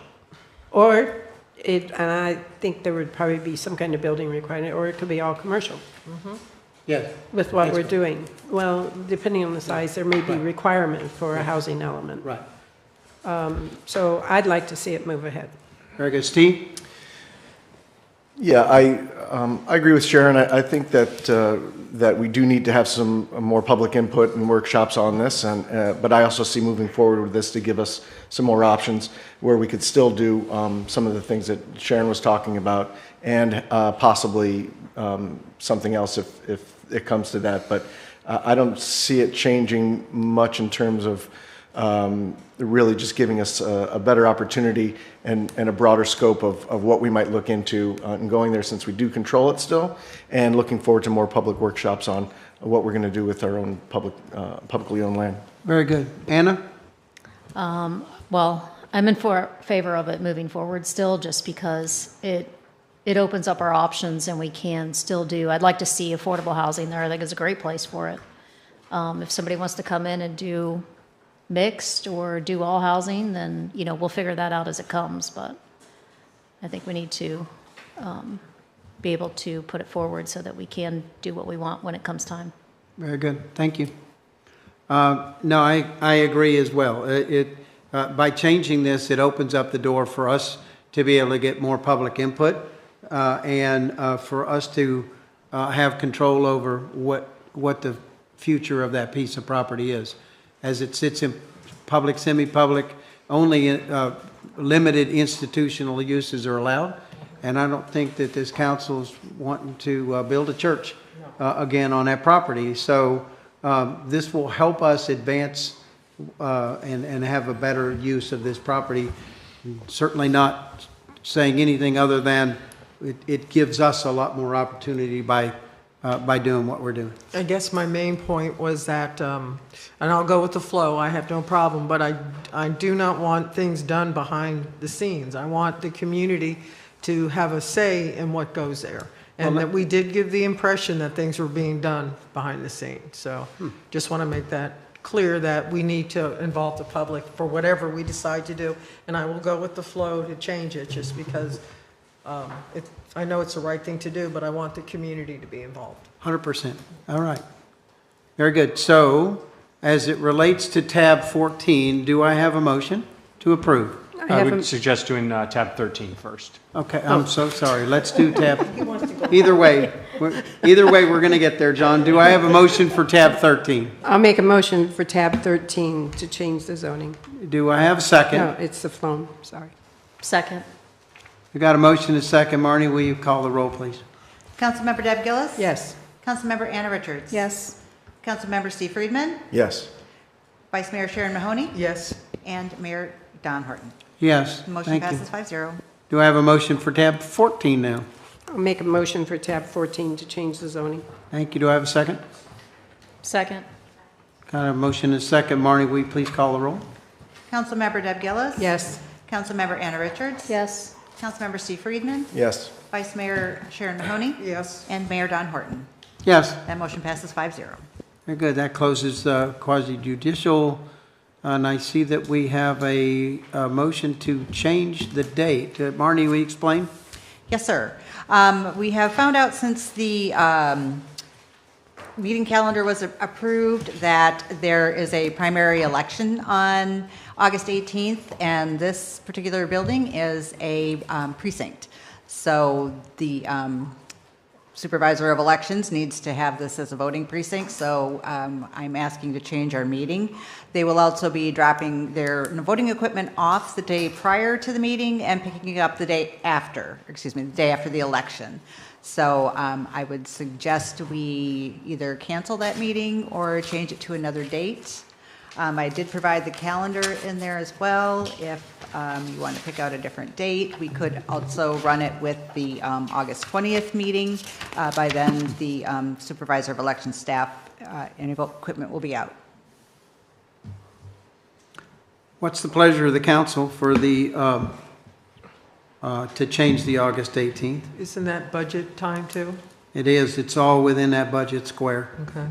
Or and I think there would probably be some kind of building requirement, or it could be all commercial Yes. with what That's we're right. doing. Well, depending on the size, there may be Right. requirement for a housing element. Right. So I'd like to see it move ahead. Very good. Steve? Yeah, I agree with Sharon. I think that we do need to have some more public input and workshops on this, but I also see moving forward with this to give us some more options where we could still do some of the things that Sharon was talking about, and possibly something else if it comes to that. But I don't see it changing much in terms of really just giving us a better opportunity and a broader scope of what we might look into and going there, since we do control it still, and looking forward to more public workshops on what we're going to do with our own publicly owned land. Very good. Anna? Well, I'm in favor of it moving forward still, just because it opens up our options and we can still do, I'd like to see affordable housing there. I think it's a great place for it. If somebody wants to come in and do mixed or do all housing, then, we'll figure that out as it comes. But I think we need to be able to put it forward so that we can do what we want when it comes time. Very good. Thank you. No, I agree as well. By changing this, it opens up the door for us to be able to get more public input and for us to have control over what the future of that piece of property is. As it sits in public, semi-public, only limited institutional uses are allowed. And I don't think that this council's wanting to build a church again on that property. So this will help us advance and have a better use of this property. Certainly not saying anything other than it gives us a lot more opportunity by doing what we're doing. I guess my main point was that, and I'll go with the flow, I have no problem, but I do not want things done behind the scenes. I want the community to have a say in what goes there. And that we did give the impression that things were being done behind the scenes. So just want to make that clear, that we need to involve the public for whatever we decide to do. And I will go with the flow to change it, just because I know it's the right thing to do, but I want the community to be involved. 100%. All right. Very good. So as it relates to tab 14, do I have a motion to approve? I would suggest doing tab 13 first. Okay, I'm so sorry. Let's do tab. Either way, we're going to get there, John. Do I have a motion for tab 13? I'll make a motion for tab 13 to change the zoning. Do I have a second? No, it's the phone, sorry. Second. We got a motion and a second. Marnie, will you call the roll, please? Councilmember Deb Gillis? Yes. Councilmember Anna Richards? Yes. Councilmember Steve Friedman? Yes. Vice Mayor Sharon Mahoney? Yes. And Mayor Don Horton. Yes, Motion thank you. passes 5-0. Do I have a motion for tab 14 now? I'll make a motion for tab 14 to change the zoning. Thank you. Do I have a second? Second. Got a motion and a second. Marnie, will you please call the roll? Councilmember Deb Gillis? Yes. Councilmember Anna Richards? Yes. Councilmember Steve Friedman? Yes. Vice Mayor Sharon Mahoney? Yes. And Mayor Don Horton. Yes. That motion passes 5-0. Very good. That closes quasi-judicial. And I see that we have a motion to change the date. Marnie, will you explain? Yes, sir. We have found out since the meeting calendar was approved that there is a primary election on August 18th, and this particular building is a precinct. So the supervisor of elections needs to have this as a voting precinct, so I'm asking to change our meeting. They will also be dropping their voting equipment off the day prior to the meeting and picking it up the day after, the day after the election. So I would suggest we either cancel that meeting or change it to another date. I did provide the calendar in there as well. If you want to pick out a different date, we could also run it with the August 20th meeting. By then, the supervisor of election staff and equipment will be out. What's the pleasure of the council for the, to change the August 18th? Isn't that budget time too? It is, it's all within that budget square. Okay.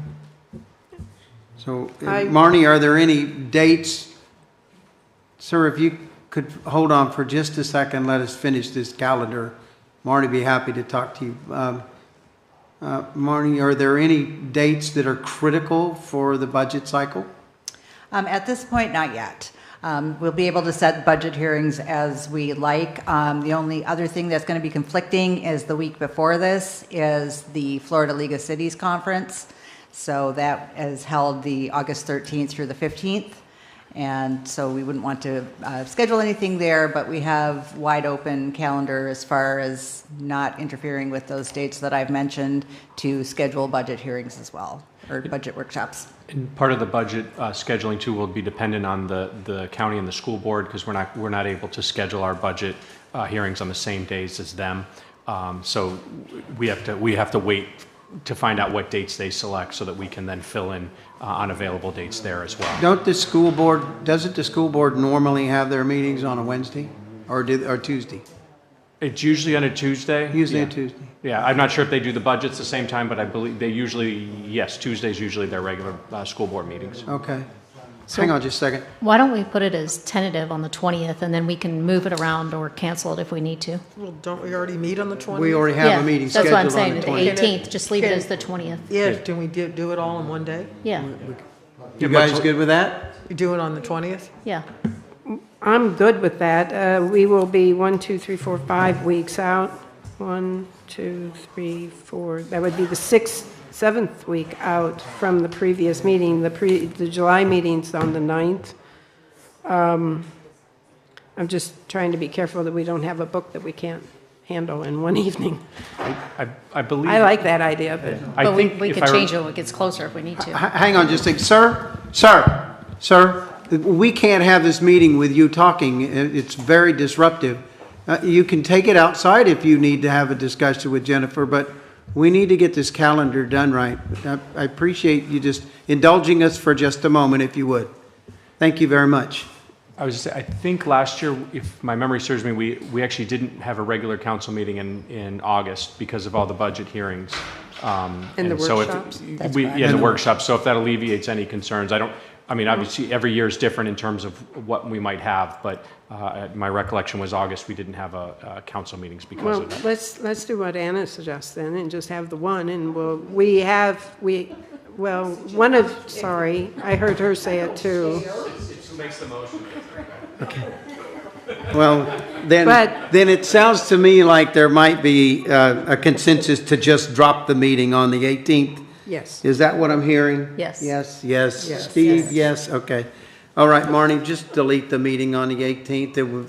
So, I- Marnie, are there any dates? Sir, if you could hold on for just a second, let us finish this calendar. Marnie, be happy to talk to you. Marnie, are there any dates that are critical for the budget cycle? At this point, not yet. We'll be able to set budget hearings as we like. The only other thing that's going to be conflicting is the week before this is the Florida League of Cities Conference. So that is held the August 13th through the 15th. And so we wouldn't want to schedule anything there, but we have wide open calendar as far as not interfering with those dates that I've mentioned to schedule budget hearings as well, or budget workshops. And part of the budget scheduling too will be dependent on the county and the school board, because we're not able to schedule our budget hearings on the same days as them. So we have to wait to find out what dates they select so that we can then fill in unavailable dates there as well. Doesn't the school board normally have their meetings on a Wednesday or Tuesday? It's usually on a Tuesday. Usually yeah. a Tuesday. Yeah, I'm not sure if they do the budgets the same time, but I believe they usually, yes, Tuesday's usually their regular school board meetings. Okay. Hang on just a second. Why don't we put it as tentative on the 20th, and then we can move it around or cancel it if we need to? Well, don't we already meet on the 20th? We already have a meeting That's what I'm scheduled on saying, the the 20th. 18th, just leave it as the 20th. Yeah, can we do it all in one day? Yeah, You guys good with that? You do it on the 20th? yeah. I'm good with that. We will be 1, 2, 3, 4, 5 weeks out. 1, 2, 3, 4, that would be the 6th, 7th week out from the previous meeting. The July meeting's on the 9th. I'm just trying to be careful that we don't have a book that we can't handle in one evening. I believe. I like that idea, but. But we could change it when it gets closer if we need to. Hang on just a second. Sir, we can't have this meeting with you talking. It's very disruptive. You can take it outside if you need to have a discussion with Jennifer, but we need to get this calendar done right. I appreciate you just indulging us for just a moment, if you would. Thank you very much. I think last year, if my memory serves me, we actually didn't have a regular council meeting in August because of all the budget hearings. And the workshops? The workshops. So if that alleviates any concerns, obviously every year is different in terms of what we might have, but my recollection was August, we didn't have a council meetings because of that. Let's do what Anna suggests then and just have the one, and sorry, I heard her say it too. Who makes the motion? Okay. Well, then But- it sounds to me like there might be a consensus to just drop the meeting on the 18th. Yes. Is that what I'm hearing? Yes. Yes. Yes. Steve, yes, okay. All right, Marnie, just delete the meeting on the 18th, and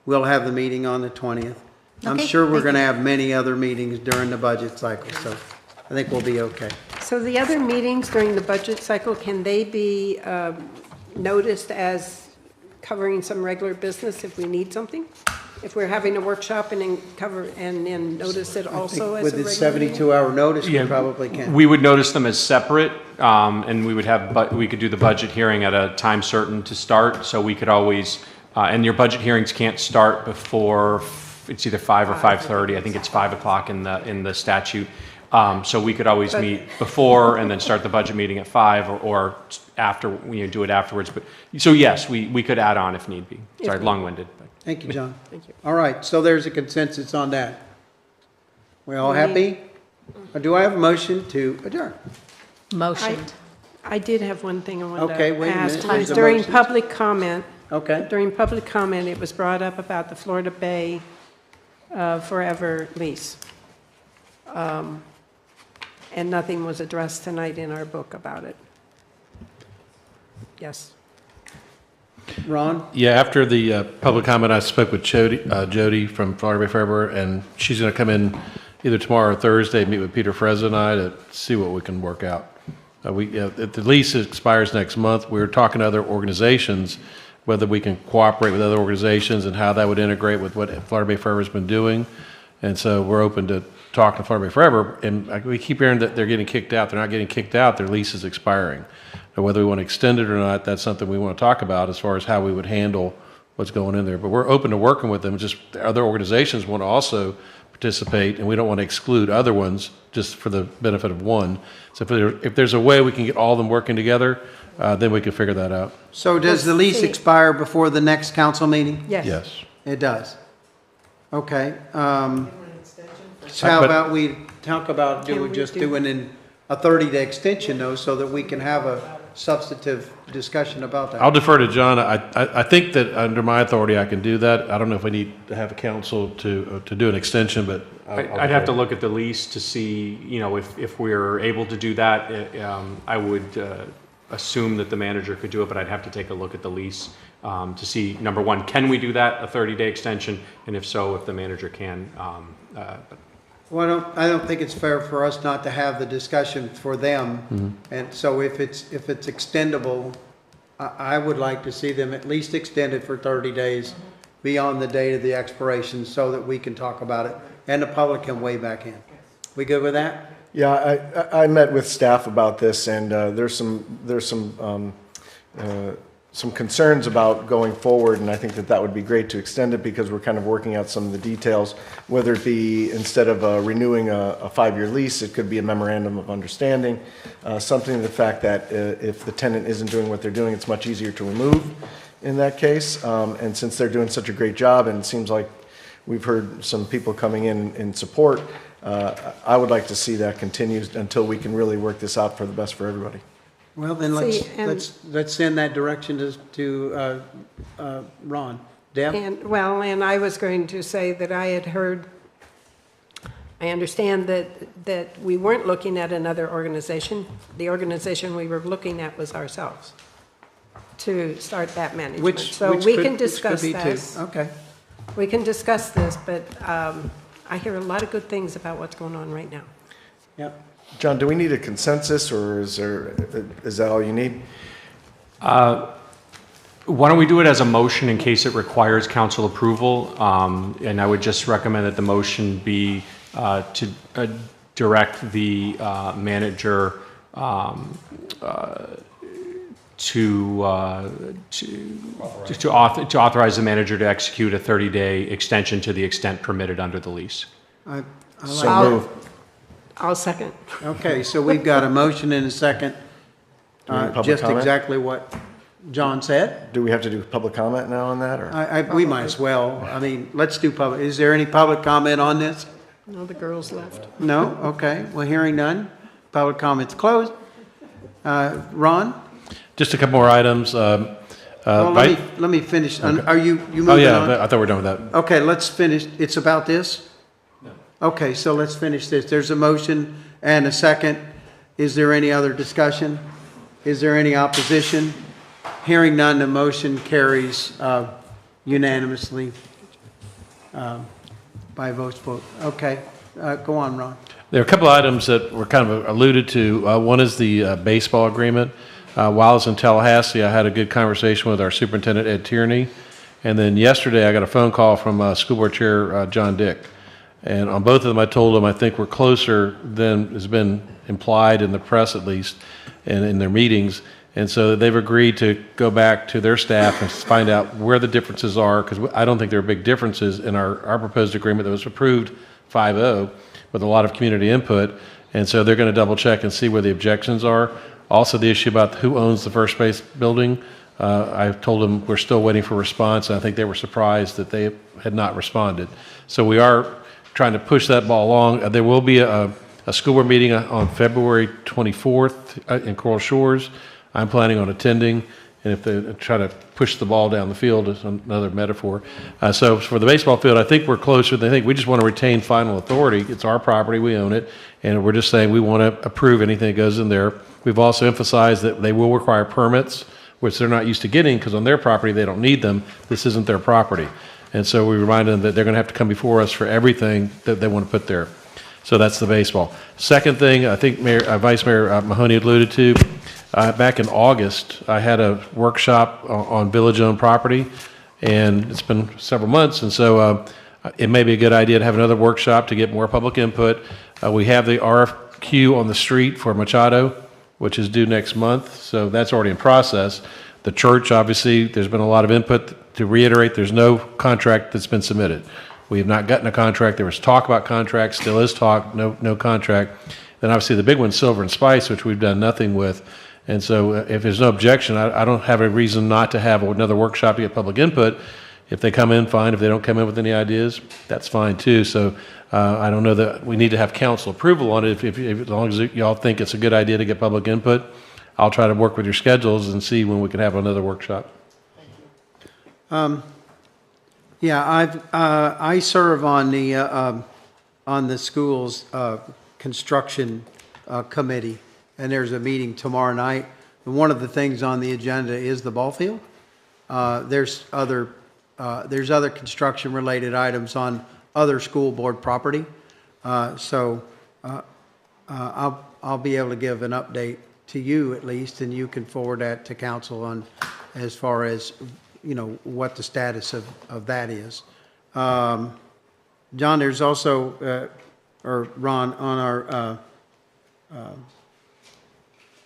we'll have the meeting on the 20th. I'm Okay, sure we're thank going to have many other meetings during the budget cycle, so I think we'll be okay. So the other meetings during the budget cycle, can they be noticed as covering some regular business if we need something? If we're having a workshop and then notice it also as a With regular the meeting? 72-hour notice, we probably can. We would notice them as separate, and we could do the budget hearing at a time certain to start, so we could always, and your budget hearings can't start before, it's either 5 or 5:30, I think it's 5 o'clock in the statute. So we could always meet before and then start the budget meeting at 5 or after, do it afterwards. But, so yes, we could add on if need be. Sorry, long-winded. but- Thank you, John. Thank you. All right, so there's a consensus on that. We all happy? Or do I have a motion to adjourn? Motioned. I did have one thing I wanted Okay, to wait a ask. minute. It was There's a during motion. public comment. Okay. During public comment, it was brought up about the Florida Bay forever lease. And nothing was addressed tonight in our book about it. Yes. Ron? Yeah, after the public comment, I spoke with Jody from Florida Bay Forever, and she's going to come in either tomorrow or Thursday, meet with Peter Frezza and I to see what we can work out. The lease expires next month. We were talking to other organizations, whether we can cooperate with other organizations and how that would integrate with what Florida Bay Forever has been doing. And so we're open to talking to Florida Bay Forever. And we keep hearing that they're getting kicked out. They're not getting kicked out. Their lease is expiring. Now, whether we want to extend it or not, that's something we want to talk about as far as how we would handle what's going in there. But we're open to working with them. Just other organizations want to also participate, and we don't want to exclude other ones just for the benefit of one. So if there's a way we can get all of them working together, then we can figure that out. So does the lease expire before the next council meeting? Yes. Yes. It does. Okay. So how about we talk about doing a 30-day extension though, so that we can have a substantive discussion about that? I'll defer to John. I think that under my authority, I can do that. I don't know if we need to have a council to do an extension, but I'd have to look at the lease to see, if we're able to do that. I would assume that the manager could do it, but I'd have to take a look at the lease to see, number one, can we do that, a 30-day extension? And if so, if the manager can. Well, I don't think it's fair for us not to have the discussion for them. Mm-hmm. And so if it's extendable, I would like to see them at least extended for 30 days beyond the date of the expiration so that we can talk about it and the public can weigh back in. We good with that? Yeah, I met with staff about this, and there's some concerns about going forward, and I think that would be great to extend it because we're kind of working out some of the details, whether it be instead of renewing a 5-year lease, it could be a memorandum of understanding, something to the fact that if the tenant isn't doing what they're doing, it's much easier to remove in that case. And since they're doing such a great job, and it seems like we've heard some people coming in support, I would like to see that continue until we can really work this out for the best for everybody. Well, then let's send that direction to Ron. Deb? And I was going to say that I had heard, I understand that we weren't looking at another organization. The organization we were looking at was ourselves to start that management. So we can discuss this. Okay. We can discuss this, but I hear a lot of good things about what's going on right now. Yep. John, do we need a consensus, or is that all you need? Why don't we do it as a motion in case it requires council approval? And I would just recommend that the motion be to direct the manager to authorize the manager to execute a 30-day extension to the extent permitted under the lease. I'll second. Okay, so we've got a motion and a second. Just comment? exactly what John said. Do we have to do public comment now on that, or? We might as well. I mean, let's do public. Is there any public comment on this? No, the girls left. No? Okay. Well, hearing none. Public comment's closed. Ron? Just a couple more items. Let me finish. Okay. Are you moving on? Oh, yeah, I thought we were done with that. Okay, let's finish. It's about this? No. Okay, so let's finish this. There's a motion and a second. Is there any other discussion? Is there any opposition? Hearing none, the motion carries unanimously by votes vote. Okay, go on, Ron. There are a couple of items that were kind of alluded to. One is the baseball agreement. While I was in Tallahassee, I had a good conversation with our superintendent, Ed Tierney. And then yesterday, I got a phone call from School Board Chair John Dick. And on both of them, I told them I think we're closer than has been implied in the press, at least, and in their meetings. And so they've agreed to go back to their staff and find out where the differences are, because I don't think there are big differences in our proposed agreement that was approved 5-0 with a lot of community input. And so they're going to double check and see where the objections are. Also, the issue about who owns the first base building, I told them we're still waiting for a response. And I think they were surprised that they had not responded. So we are trying to push that ball along. There will be a school board meeting on February 24th in Coral Shores. I'm planning on attending, and if they try to push the ball down the field is another metaphor. So for the baseball field, I think we're closer than I think. We just want to retain final authority. It's our property, we own it, and we're just saying we want to approve anything that goes in there. We've also emphasized that they will require permits, which they're not used to getting because on their property they don't need them. This isn't their property. And so we remind them that they're going to have to come before us for everything that they want to put there. So that's the baseball. Second thing, I think Vice Mayor Mahoney alluded to, back in August, I had a workshop on village-owned property, and it's been several months, and so it may be a good idea to have another workshop to get more public input. We have the RFQ on the street for Machado, which is due next month, so that's already in process. The church, obviously, there's been a lot of input. To reiterate, there's no contract that's been submitted. We have not gotten a contract. There was talk about contracts, still is talk, no contract. Then obviously the big one, Silver and Spice, which we've done nothing with. And so if there's no objection, I don't have a reason not to have another workshop to get public input. If they come in, fine. If they don't come in with any ideas, that's fine too. So I don't know that we need to have council approval on it. If as long as y'all think it's a good idea to get public input, I'll try to work with your schedules and see when we can have another workshop. Yeah, I serve on the school's construction committee, and there's a meeting tomorrow night. And one of the things on the agenda is the ball field. There's other construction-related items on other school board property. So I'll be able to give an update to you at least, and you can forward that to council on as far as, you know, what the status of that is. John, there's also, or Ron, on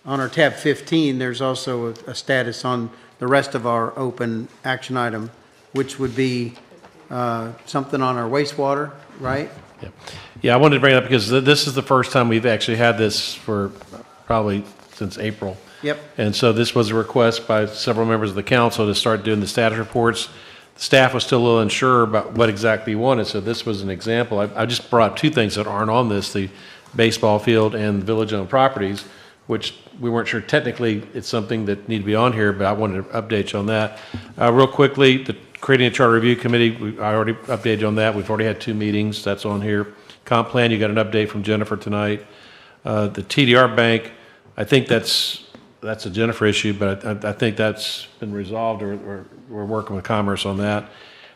our tab 15, there's also a status on the rest of our open action item, which would be something on our wastewater, right? Yeah, I wanted to bring it up because this is the first time we've actually had this for probably since April. Yep. And so this was a request by several members of the council to start doing the status reports. The staff was still a little unsure about what exactly we wanted, so this was an example. I just brought two things that aren't on this, the baseball field and village-owned properties, which we weren't sure technically it's something that need to be on here, but I wanted to update you on that. Real quickly, the creating a charter review committee, I already updated you on that. We've already had 2 meetings, that's on here. Comp plan, you got an update from Jennifer tonight. The TDR bank, I think that's a Jennifer issue, but I think that's been resolved, or we're working with Commerce on that.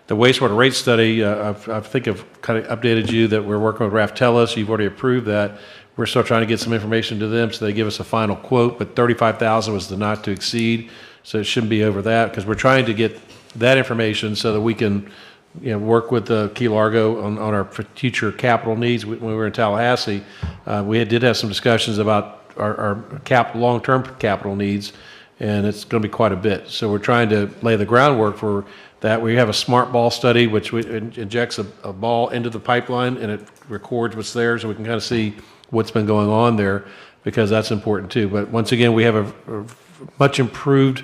The wastewater rate study, I think I've kind of updated you that we're working with Raftellus. You've already approved that. We're still trying to get some information to them so they give us a final quote, but $35,000 was the not to exceed, so it shouldn't be over that, because we're trying to get that information so that we can, you know, work with Key Largo on our future capital needs. When we were in Tallahassee, we did have some discussions about our long-term capital needs, and it's going to be quite a bit. So we're trying to lay the groundwork for that. We have a smart ball study, which injects a ball into the pipeline, and it records what's there, so we can kind of see what's been going on there, because that's important too. But once again, we have a much improved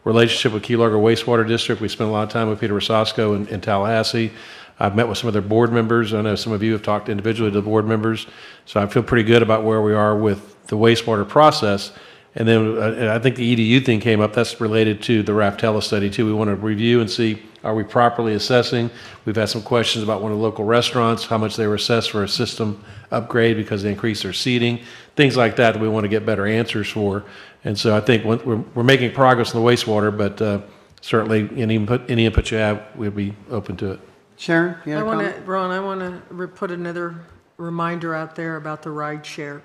relationship with Key Largo Wastewater District. We spent a lot of time with Peter Rosasco in Tallahassee. I've met with some of their board members. I know some of you have talked individually to the board members, so I feel pretty good about where we are with the wastewater process. And then I think the EDU thing came up. That's related to the Raftellus study too. We want to review and see, are we properly assessing? We've had some questions about one of the local restaurants, how much they were assessed for a system upgrade because they increased their seating, things like that we want to get better answers for. And so I think we're making progress in the wastewater, but certainly any input you have, we'll be open to it. Sharon, you have a comment? Ron, I want to put another reminder out there about the ride share,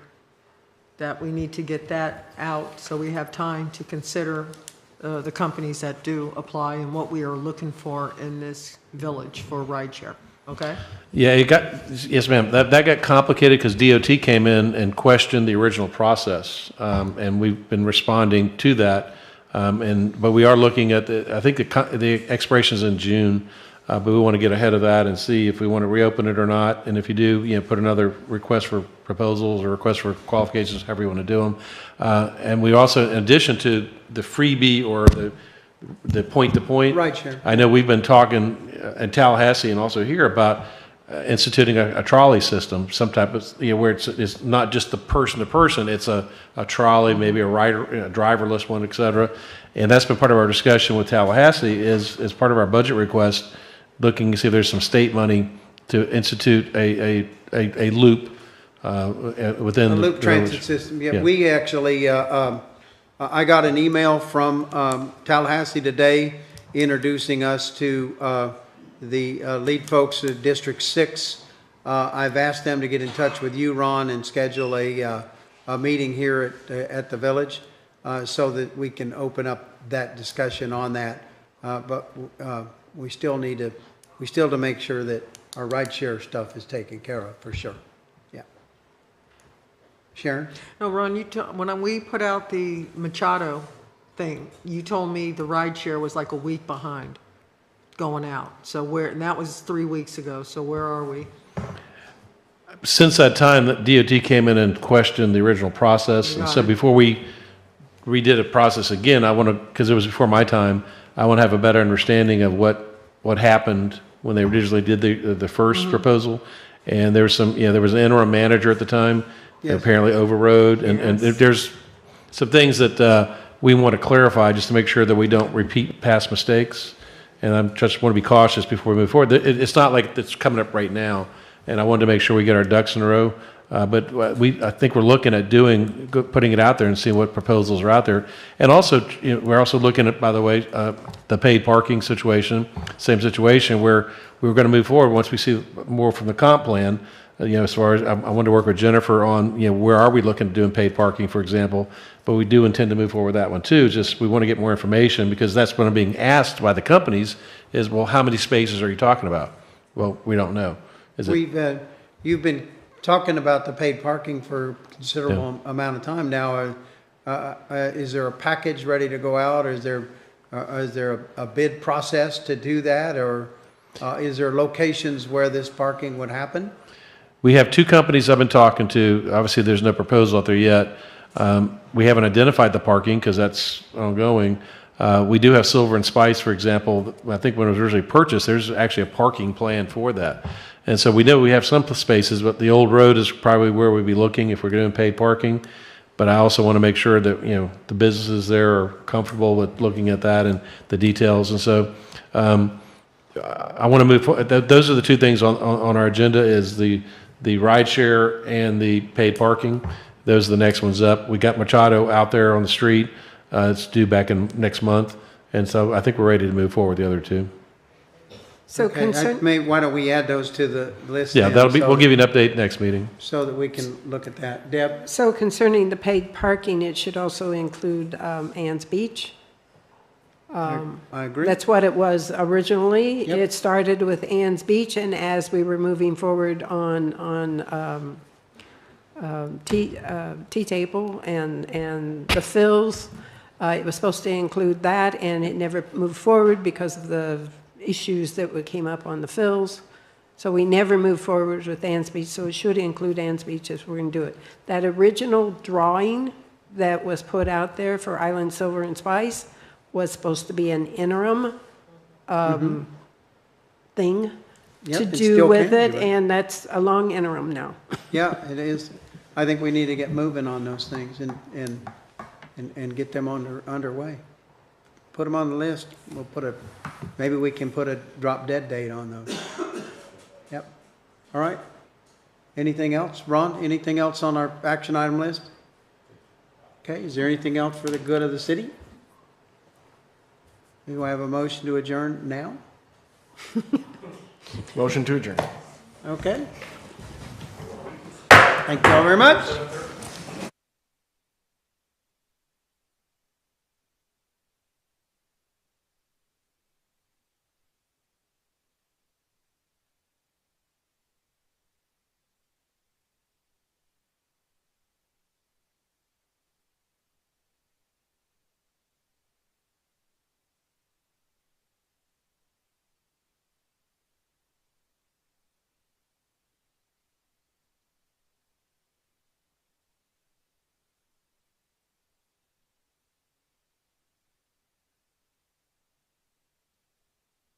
that we need to get that out so we have time to consider the companies that do apply and what we are looking for in this village for ride share. Okay? Yeah, yes, ma'am. That got complicated because DOT came in and questioned the original process, and we've been responding to that. But we are looking at I think the expiration is in June. But we want to get ahead of that and see if we want to reopen it or not. And if you do, put another request for proposals or request for qualifications, however you want to do them. And we also, in addition to the freebie or the point-to-point. Right, sure. I know we've been talking in Tallahassee and also here about instituting a trolley system, some type of, where it's not just the person-to-person, it's a trolley, maybe a rider, a driverless one, et cetera. And that's been part of our discussion with Tallahassee as part of our budget request, looking to see if there's some state money to institute a loop within the loop transit system. Yeah, we actually, I got an email from Tallahassee today introducing us to the lead folks at District 6. I've asked them to get in touch with you, Ron, and schedule a meeting here at the village so that we can open up that discussion on that. But we still need to make sure that our rideshare stuff is taken care of for sure. Yeah. Sharon? No, Ron, when we put out the Machado thing, you told me the ride share was like a week behind going out. So and that was 3 weeks ago, so where are we? Since that time, DOT came in and questioned the original process. And so before we redid the process again, I want to, because it was before my time, I want to have a better understanding of what happened when they originally did the first proposal. And there was there was an interim manager at the time that apparently overrode. And there's some things that we want to clarify just to make sure that we don't repeat past mistakes. And I just want to be cautious before we move forward. It's not like it's coming up right now. And I wanted to make sure we get our ducks in a row. But I think we're looking at putting it out there and seeing what proposals are out there. And also, we're also looking at, by the way, the paid parking situation, same situation where we were going to move forward once we see more from the comp plan. As far as I want to work with Jennifer on, where are we looking at doing paid parking, for example. But we do intend to move forward with that one too. Just we want to get more information because that's what I'm being asked by the companies is, well, how many spaces are you talking about? Well, we don't know. You've been talking about the paid parking for a considerable amount of time now. Is there a package ready to go out? Or is there a bid process to do that? Or is there locations where this parking would happen? We have two companies I've been talking to. Obviously, there's no proposal out there yet. We haven't identified the parking because that's ongoing. We do have Silver and Spice, for example. I think when it was originally purchased, there's actually a parking plan for that. And so we know we have some spaces, but the old road is probably where we'd be looking if we're doing paid parking. But I also want to make sure that, the businesses there are comfortable with looking at that and the details. And so I want to move forward. Those are the two things on our agenda is the ride share and the paid parking. Those are the next ones up. We got Machado out there on the street. It's due back in next month. And so I think we're ready to move forward with the other two. So why don't we add those to the list? Yeah, then, we'll give you an update next meeting. So that we can look at that. Deb? So concerning the paid parking, it should also include Ann's Beach. I agree. That's what it was originally. Yep. It started with Ann's Beach, and as we were moving forward on T-Table and the fills, it was supposed to include that, and it never moved forward because of the issues that came up on the fills. So we never moved forward with Ann's Beach, so it should include Ann's Beach if we're going to do it. That original drawing that was put out there for Island Silver and Spice was supposed to be an interim thing to do with it, and that's a long interim now. Yeah, it is. I think we need to get moving on those things and get them underway. Put them on the list. Maybe we can put a drop dead date on those. Yep. All right. Anything else? Ron, anything else on our action item list? Okay, is there anything else for the good of the city? Do I have a motion to adjourn now? Motion to adjourn. Okay. Thank you all very much.